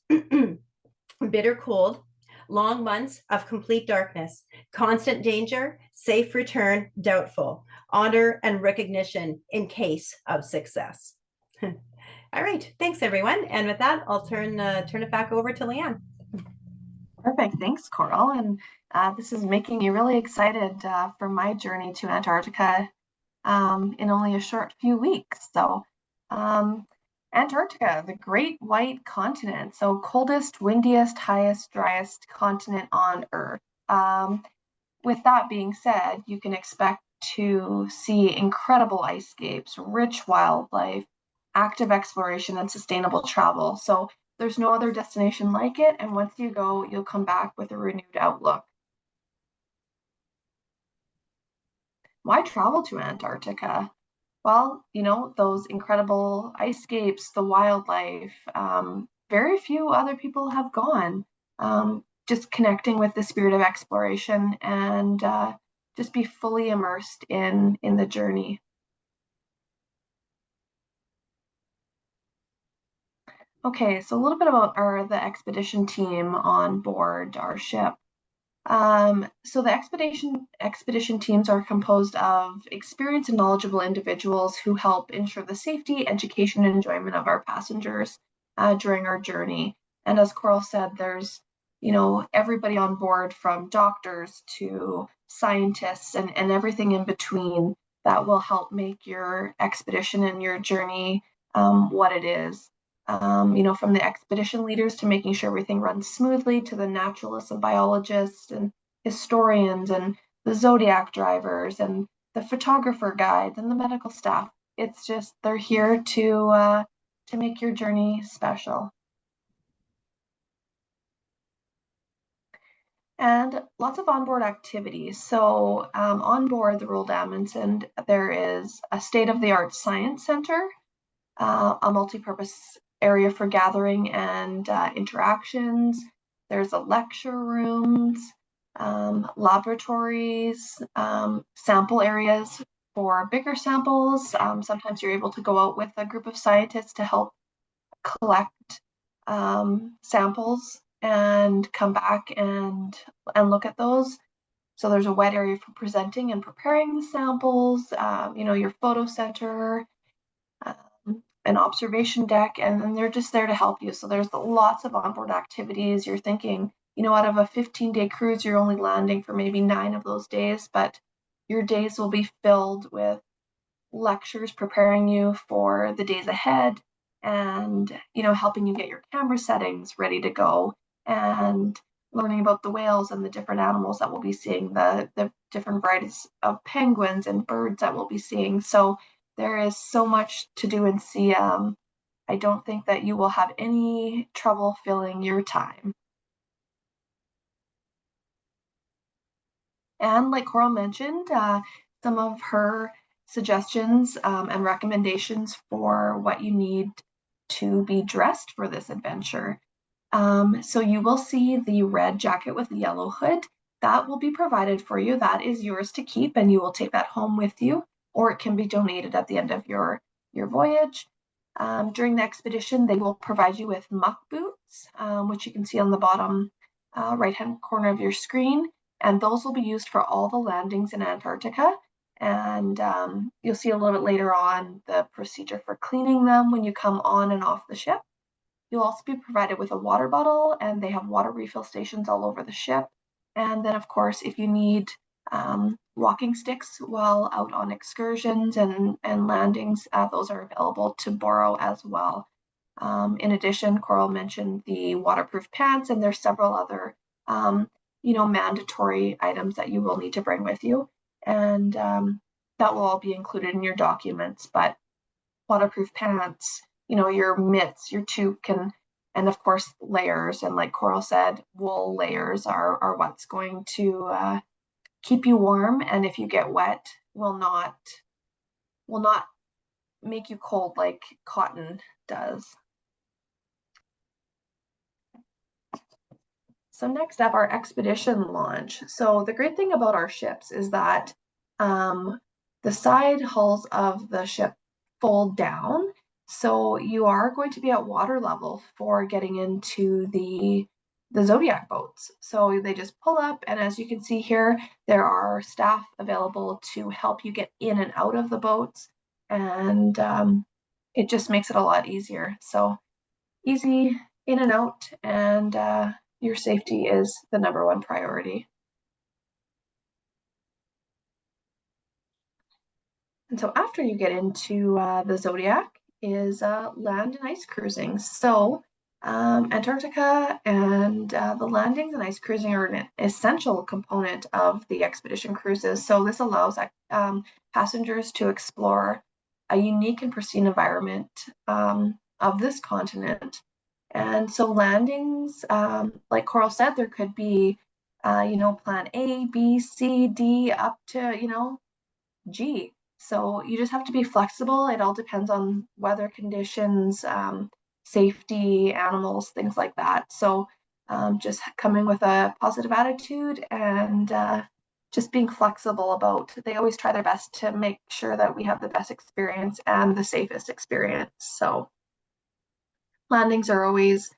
bitter cold, long months of complete darkness, constant danger, safe return doubtful, honor and recognition in case of success." All right, thanks everyone. And with that, I'll turn it back over to Leanne. Perfect, thanks, Koral. And this is making me really excited for my journey to Antarctica in only a short few weeks. So Antarctica, the great white continent. So coldest, windiest, highest, driest continent on Earth. With that being said, you can expect to see incredible ice scapes, rich wildlife, active exploration, and sustainable travel. So there's no other destination like it. And once you go, you'll come back with a renewed outlook. Why travel to Antarctica? Well, those incredible ice scapes, the wildlife, very few other people have gone. Just connecting with the spirit of exploration and just be fully immersed in the journey. Okay, so a little bit about the expedition team on board our ship. So the expedition teams are composed of experienced and knowledgeable individuals who help ensure the safety, education, and enjoyment of our passengers during our journey. And as Koral said, there's everybody on board from doctors to scientists and everything in between that will help make your expedition and your journey what it is. From the expedition leaders to making sure everything runs smoothly, to the naturalists and biologists and historians and the Zodiac drivers and the photographer guides and the medical staff. It's just they're here to make your journey special. And lots of onboard activities. So on board the Roald Amundsen, there is a state-of-the-art science center, a multi-purpose area for gathering and interactions. There's a lecture rooms, laboratories, sample areas for bigger samples. Sometimes you're able to go out with a group of scientists to help collect samples and come back and look at those. So there's a wet area for presenting and preparing the samples, your photo center, an observation deck, and then they're just there to help you. So there's lots of onboard activities. You're thinking, out of a 15-day cruise, you're only landing for maybe 9 of those days, but your days will be filled with lectures preparing you for the days ahead and, helping you get your camera settings ready to go and learning about the whales and the different animals that we'll be seeing, the different varieties of penguins and birds that we'll be seeing. So there is so much to do and see. I don't think that you will have any trouble filling your time. And like Koral mentioned, some of her suggestions and recommendations for what you need to be dressed for this adventure. So you will see the red jacket with the yellow hood. That will be provided for you. That is yours to keep, and you will take that home with you, or it can be donated at the end of your voyage. During the expedition, they will provide you with muck boots, which you can see on the bottom right-hand corner of your screen. And those will be used for all the landings in Antarctica. And you'll see a little bit later on the procedure for cleaning them when you come on and off the ship. You'll also be provided with a water bottle, and they have water refill stations all over the ship. And then, of course, if you need walking sticks while out on excursions and landings, those are available to borrow as well. In addition, Koral mentioned the waterproof pants, and there's several other mandatory items that you will need to bring with you. And that will all be included in your documents. But waterproof pants, your mitts, your toque, and of course layers. And like Koral said, wool layers are what's going to keep you warm. And if you get wet, will not make you cold like cotton does. So next up, our expedition launch. So the great thing about our ships is that the side hulls of the ship fold down. So you are going to be at water level for getting into the Zodiac boats. So they just pull up, and as you can see here, there are staff available to help you get in and out of the boats. And it just makes it a lot easier. So easy in and out, and your safety is the #1 priority. And so after you get into the Zodiac is land and ice cruising. So Antarctica and the landings and ice cruising are an essential component of the expedition cruises. So this allows passengers to explore a unique and pristine environment of this continent. And so landings, like Koral said, there could be, plan A, B, C, D, up to, G. So you just have to be flexible. It all depends on weather conditions, safety, animals, things like that. So just coming with a positive attitude and just being flexible about, they always try their best to make sure that we have the best experience and the safest experience. So landings are always,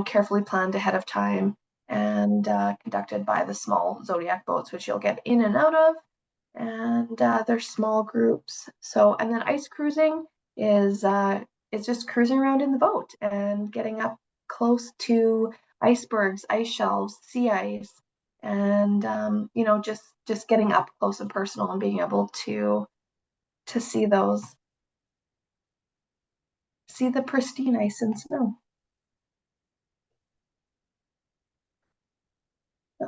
carefully planned ahead of time. and conducted by the small Zodiac boats, which you'll get in and out of. And they're small groups. So, and then ice cruising is just cruising around in the boat and getting up close to icebergs, ice shelves, sea ice, and you know, just getting up close and personal and being able to see those, see the pristine ice and snow.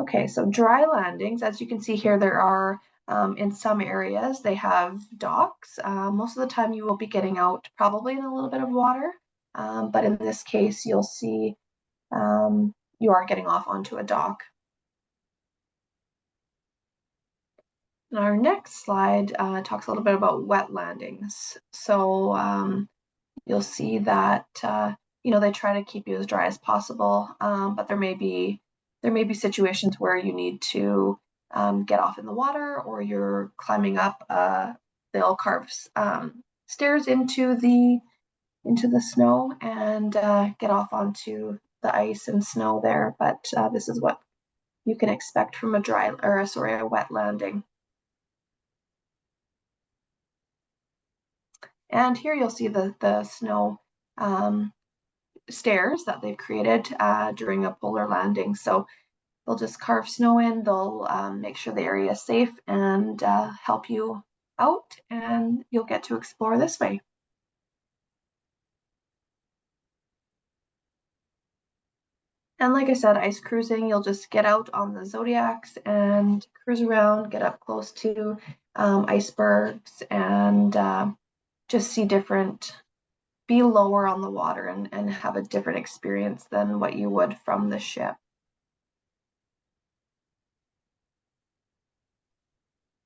Okay, so dry landings, as you can see here, there are in some areas they have docks. Most of the time you will be getting out probably in a little bit of water, but in this case you'll see you are getting off onto a dock. And our next slide talks a little bit about wet landings. So you'll see that you know, they try to keep you as dry as possible, but there may be situations where you need to get off in the water, or you're climbing up. They'll carve stairs into the snow and get off onto the ice and snow there. But this is what you can expect from a wet landing. And here you'll see the snow stairs that they've created during a polar landing. So they'll just carve snow in, they'll make sure the area is safe and help you out, and you'll get to explore this way. And like I said, ice cruising, you'll just get out on the Zodiacs and cruise around, get up close to icebergs, and just see be lower on the water and have a different experience than what you would from the ship.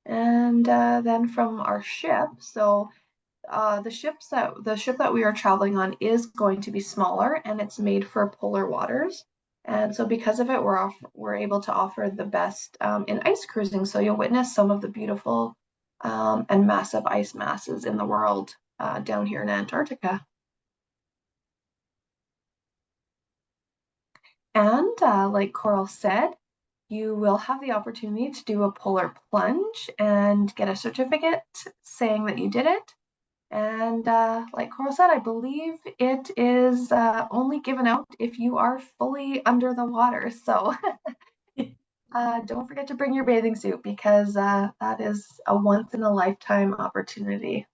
And then from our ship, so the ship that we are traveling on is going to be smaller, and it's made for polar waters. And so because of it, we're able to offer the best in ice cruising. So you'll witness some of the beautiful and massive ice masses in the world down here in Antarctica. And like Koral said, you will have the opportunity to do a polar plunge and get a certificate saying that you did it. And like Koral said, I believe it is only given out if you are fully under the water. So don't forget to bring your bathing suit, because that is a once-in-a-lifetime opportunity.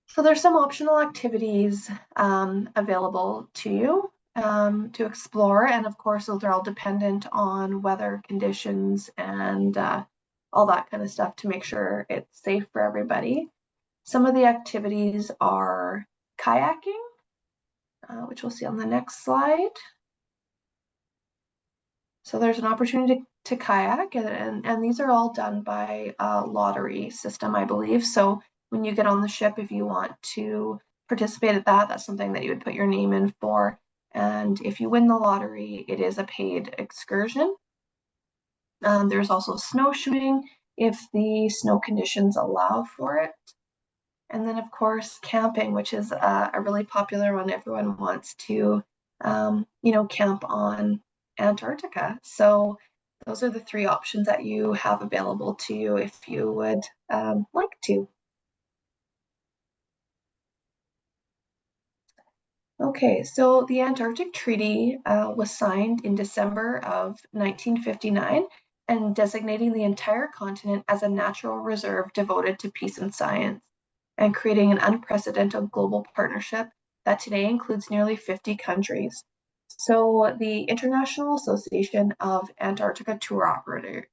So there's some optional activities available to you to explore. And of course, those are all dependent on weather conditions and all that kind of stuff to make sure it's safe for everybody. Some of the activities are kayaking, which we'll see on the next slide. So there's an opportunity to kayak, and these are all done by a lottery system, I believe. So when you get on the ship, if you want to participate at that, that's something that you would put your name in for. And if you win the lottery, it is a paid excursion. There's also snowshoeing if the snow conditions allow for it. And then, of course, camping, which is a really popular one. Everyone wants to, you know, camp on Antarctica. So those are the three options that you have available to you if you would like to. Okay, so the Antarctic Treaty was signed in December of 1959 and designating the entire continent as a natural reserve devoted to peace and science, and creating an unprecedented global partnership that today includes nearly 50 countries. So the International Association of Antarctica Tour Operators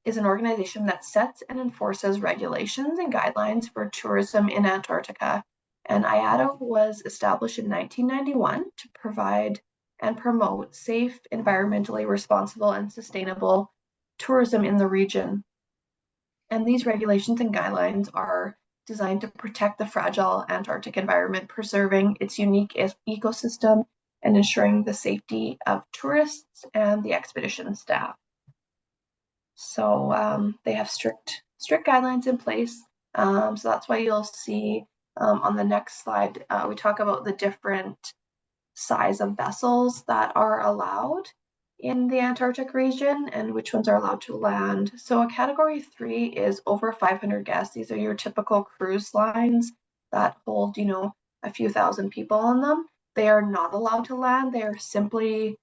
is an organization that sets and enforces regulations and guidelines for tourism in Antarctica. And IATA was established in 1991 to provide and promote safe, environmentally responsible, and sustainable tourism in the region. And these regulations and guidelines are designed to protect the fragile Antarctic environment, preserving its unique ecosystem and ensuring the safety of tourists and the expedition staff. So they have strict guidelines in place. So that's why you'll see On the next slide, we talk about the different size of vessels that are allowed in the Antarctic region and which ones are allowed to land. So a category 3 is over 500 guests. These are your typical cruise lines that hold, you know, a few thousand people on them. They are not allowed to land. They are simply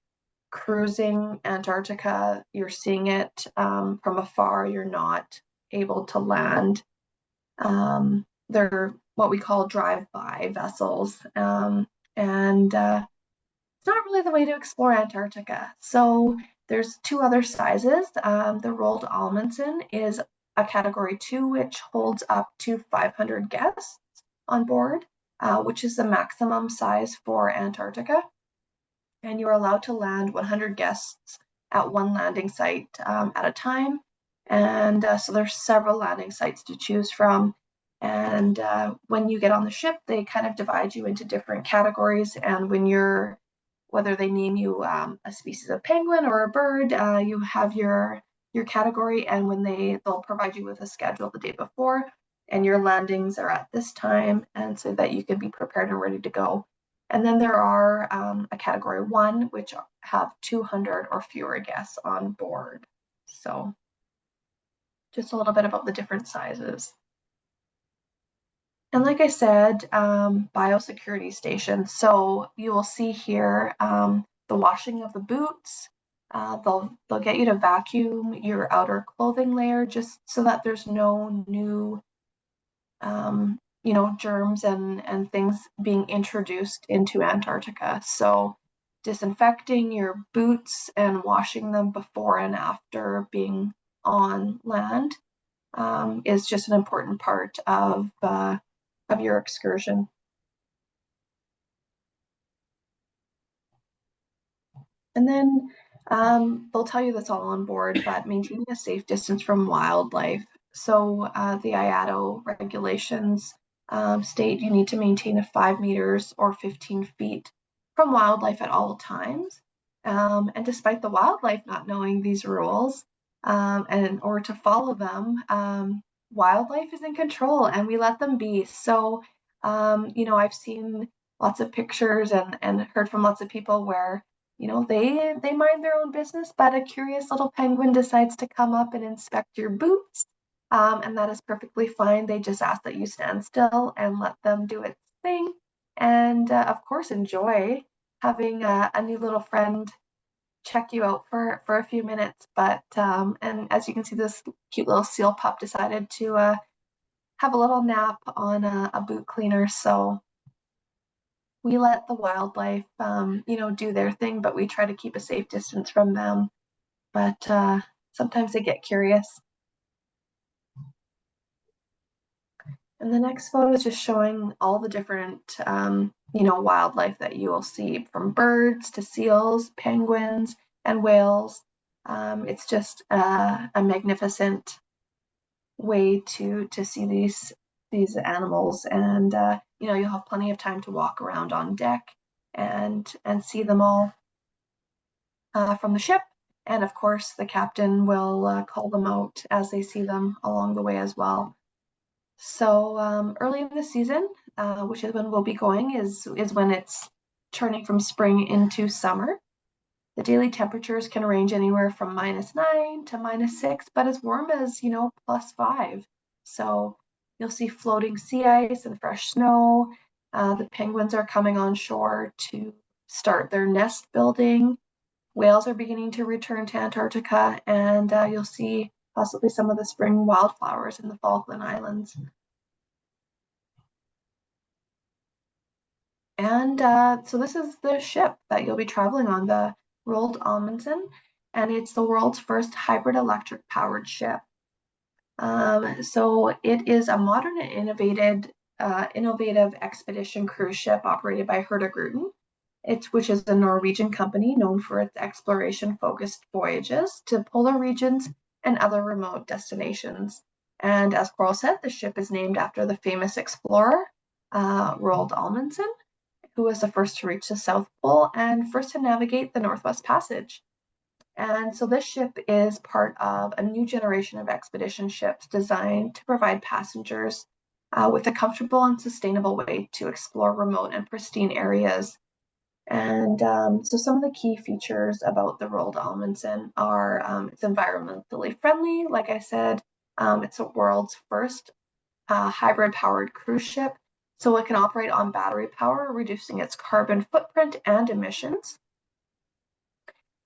cruising Antarctica. You're seeing it from afar. You're not able to land. They're what we call drive-by vessels. It's not really the way to explore Antarctica. So there's two other sizes. The Roald Amundsen is a category 2, which holds up to 500 guests on board, which is the maximum size for Antarctica. And you're allowed to land 100 guests at one landing site at a time. And so there's several landing sites to choose from. And when you get on the ship, they kind of divide you into different categories. And when you're whether they name you a species of penguin or a bird, you have your category, and when they'll provide you with a schedule the day before, and your landings are at this time, and so that you can be prepared and ready to go. And then there are a category 1, which have 200 or fewer guests on board. So just a little bit about the different sizes. And like I said, biosecurity stations. So you will see here the washing of the boots. They'll get you to vacuum your outer clothing layer just so that there's no new, germs and things being introduced into Antarctica. So disinfecting your boots and washing them before and after being on land is just an important part of your excursion. And then they'll tell you that's all on board, but maintaining a safe distance from wildlife. So the IATO regulations state you need to maintain a 5 meters or 15 feet from wildlife at all times. And despite the wildlife not knowing these rules or to follow them, wildlife is in control and we let them be. So, I've seen lots of pictures and heard from lots of people where they mind their own business, but a curious little penguin decides to come up and inspect your boots, and that is perfectly fine. They just ask that you stand still and let them do its thing, and of course enjoy having a new little friend check you out for a few minutes. But and as you can see, this cute little seal pup decided to have a little nap on a boot cleaner, so we let the wildlife, do their thing, but we try to keep a safe distance from them. But sometimes they get curious. And the next photo is just showing all the different, wildlife that you will see, from birds to seals, penguins, and whales. It's just a magnificent way to see these animals, and you'll have plenty of time to walk around on deck and see them all from the ship. And of course, the captain will call them out as they see them along the way as well. So early in the season, which is when we'll be going, is when it's turning from spring into summer. The daily temperatures can range anywhere from -9 to -6, but as warm as, +5. So you'll see floating sea ice and fresh snow. The penguins are coming on shore to start their nest building. Whales are beginning to return to Antarctica, and you'll see possibly some of the spring wildflowers in the Falkland Islands. And so this is the ship that you'll be traveling on, the Roald Amundsen, and it's the world's first hybrid electric powered ship. So it is a modern and innovative expedition cruise ship operated by Hurtigruten, which is a Norwegian company known for its exploration-focused voyages to polar regions and other remote destinations. And as Koral said, the ship is named after the famous explorer, Roald Amundsen, who was the first to reach the South Pole and first to navigate the Northwest Passage. And so this ship is part of a new generation of expedition ships designed to provide passengers with a comfortable and sustainable way to explore remote and pristine areas. And so some of the key features about the Roald Amundsen are it's environmentally friendly. Like I said, it's the world's first hybrid powered cruise ship. So it can operate on battery power, reducing its carbon footprint and emissions.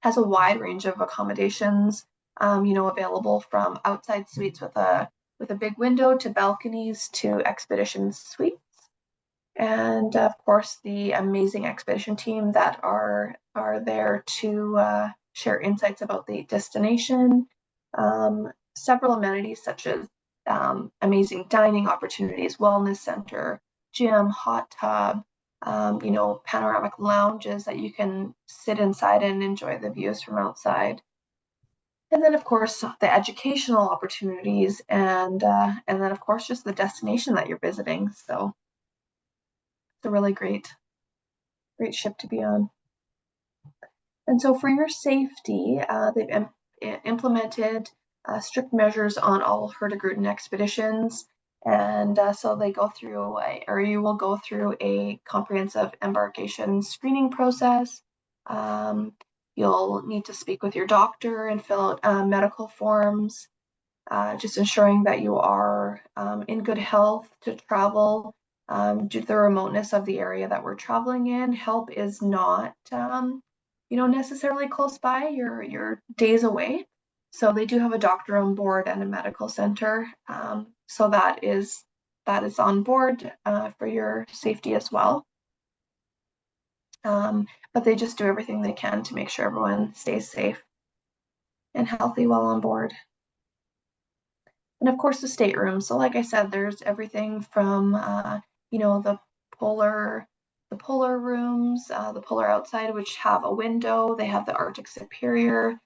Has a wide range of accommodations, available from outside suites with a big window to balconies to expedition suites. And of course, the amazing expedition team that are there to share insights about the destination. Several amenities such as amazing dining opportunities, wellness center, gym, hot tub, panoramic lounges that you can sit inside and enjoy the views from outside. And then, of course, the educational opportunities, and then, of course, just the destination that you're visiting. So it's a really great ship to be on. And so for your safety, they've implemented strict measures on all Hurtigruten expeditions. And so they go through, or you will go through a comprehensive embarkation screening process. You'll need to speak with your doctor and fill out medical forms, just ensuring that you are in good health to travel. Due to the remoteness of the area that we're traveling in, help is not, necessarily close by. You're days away. So they do have a doctor on board and a medical center. So that is on board for your safety as well. But they just do everything they can to make sure everyone stays safe and healthy while on board. And of course, the stateroom. So like I said, there's everything from, the polar rooms, the polar outside, which have a window. They have the Arctic Superior,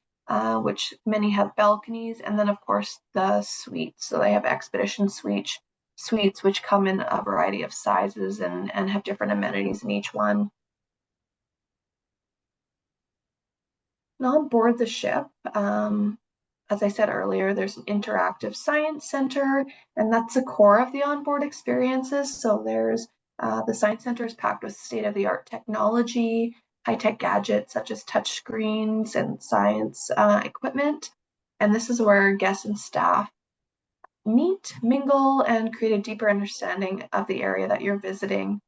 which many have balconies. And then, of course, the suites. So they have expedition suites, which come in a variety of sizes and have different amenities in each one. And on board the ship, as I said earlier, there's an interactive science center, and that's the core of the onboard experiences. So there's the science center is packed with state-of-the-art technology, high-tech gadgets such as touch screens and science equipment. And this is where guests and staff meet, mingle, and create a deeper understanding of the area that you're visiting.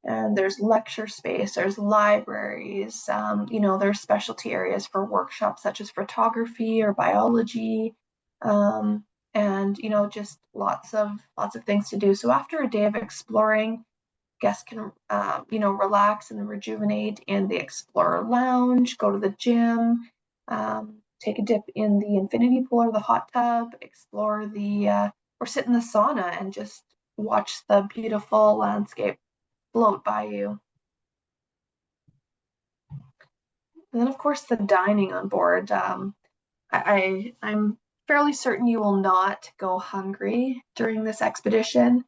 And there's lecture space, there's libraries, there's specialty areas for workshops such as photography or biology, and just lots of things to do. So after a day of exploring, guests can relax and rejuvenate in the Explorer Lounge, go to the gym, take a dip in the infinity pool or the hot tub, explore or sit in the sauna and just watch the beautiful landscape float by you. And then, of course, the dining on board. I'm fairly certain you will not go hungry during this expedition.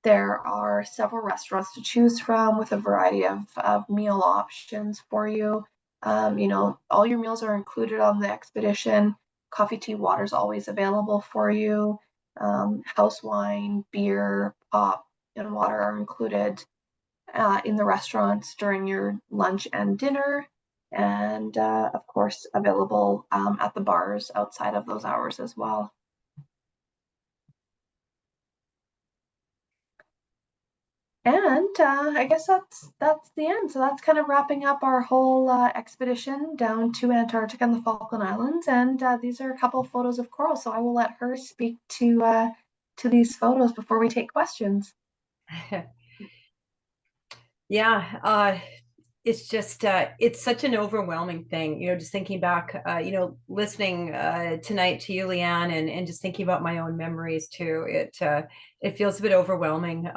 There are several restaurants to choose from with a variety of meal options for you. All your meals are included on the expedition. Coffee, tea, water is always available for you. House wine, beer, pop, and water are included in the restaurants during your lunch and dinner, and of course available at the bars outside of those hours as well. And I guess that's the end. So that's kind of wrapping up our whole expedition down to Antarctica and the Falkland Islands. And these are a couple of photos of Koral. So I will let her speak to these photos before we take questions. Yeah, it's just it's such an overwhelming thing, just thinking back, listening tonight to you, Leanne, and just thinking about my own memories too. It feels a bit overwhelming.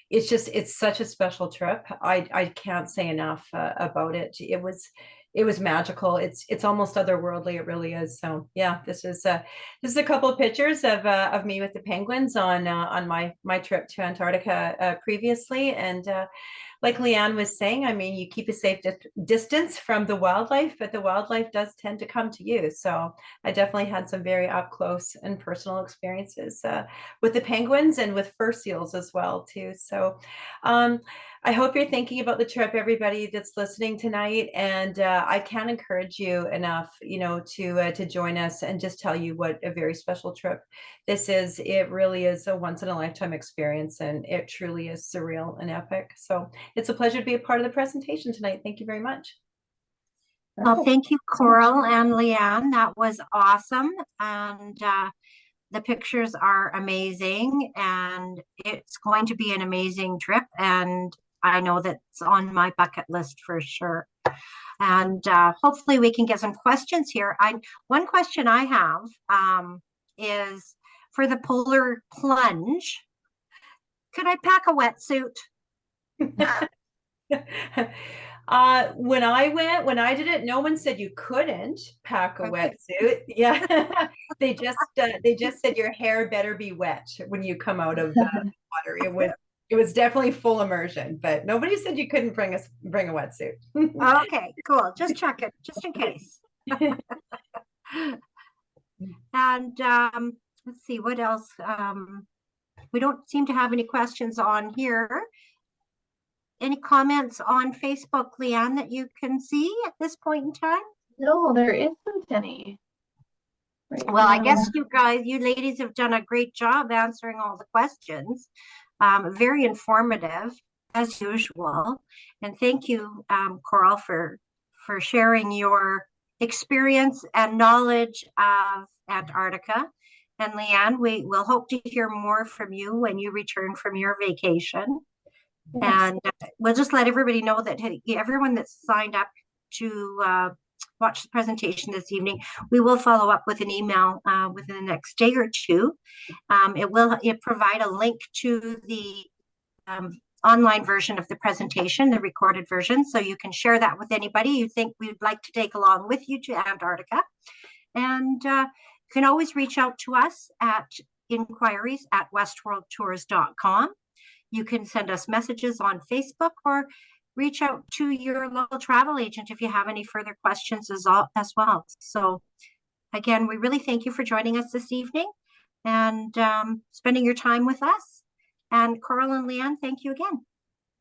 It's such a special trip. I can't say enough about it. It was magical. It's almost otherworldly. It really is. So yeah, this is a couple of pictures of me with the penguins on my trip to Antarctica previously, and like Leanne was saying, I mean, you keep a safe distance from the wildlife, but the wildlife does tend to come to you. So I definitely had some very up close and personal experiences with the penguins and with fur seals as well too. So I hope you're thinking about the trip, everybody that's listening tonight. And I can't encourage you enough, to join us and just tell you what a very special trip this is. It really is a once in a lifetime experience, and it truly is surreal and epic. So it's a pleasure to be a part of the presentation tonight. Thank you very much. Well, thank you, Koral and Leanne. That was awesome. And the pictures are amazing, and it's going to be an amazing trip. And I know that's on my bucket list for sure. And hopefully we can get some questions here. One question I have is for the polar plunge, could I pack a wetsuit? When I did it, no one said you couldn't pack a wetsuit. Yeah. They just said your hair better be wet when you come out of the water. It was definitely full immersion, but nobody said you couldn't bring a wetsuit. Okay, cool. Just check it, just in case. And let's see what else. We don't seem to have any questions on here. Any comments on Facebook, Leanne, that you can see at this point in time? No, there isn't any. Right well, I now. guess you ladies have done a great job answering all the questions. Very informative as usual. And thank you, Koral, for sharing your experience and knowledge of Antarctica. And Leanne, we will hope to hear more from you when you return from your vacation. Yes. And we'll just let everybody know that everyone that's signed up to watch the presentation this evening, we will follow up with an email within the next day or two. It will provide a link to the online version of the presentation, the recorded version, so you can share that with anybody you think we'd like to take along with you to Antarctica. And you can always reach out to us at inquiries@westworldtours.com. You can send us messages on Facebook or reach out to your local travel agent if you have any further questions as well. So again, we really thank you for joining us this evening and spending your time with us. And Koral and Leanne, thank you again.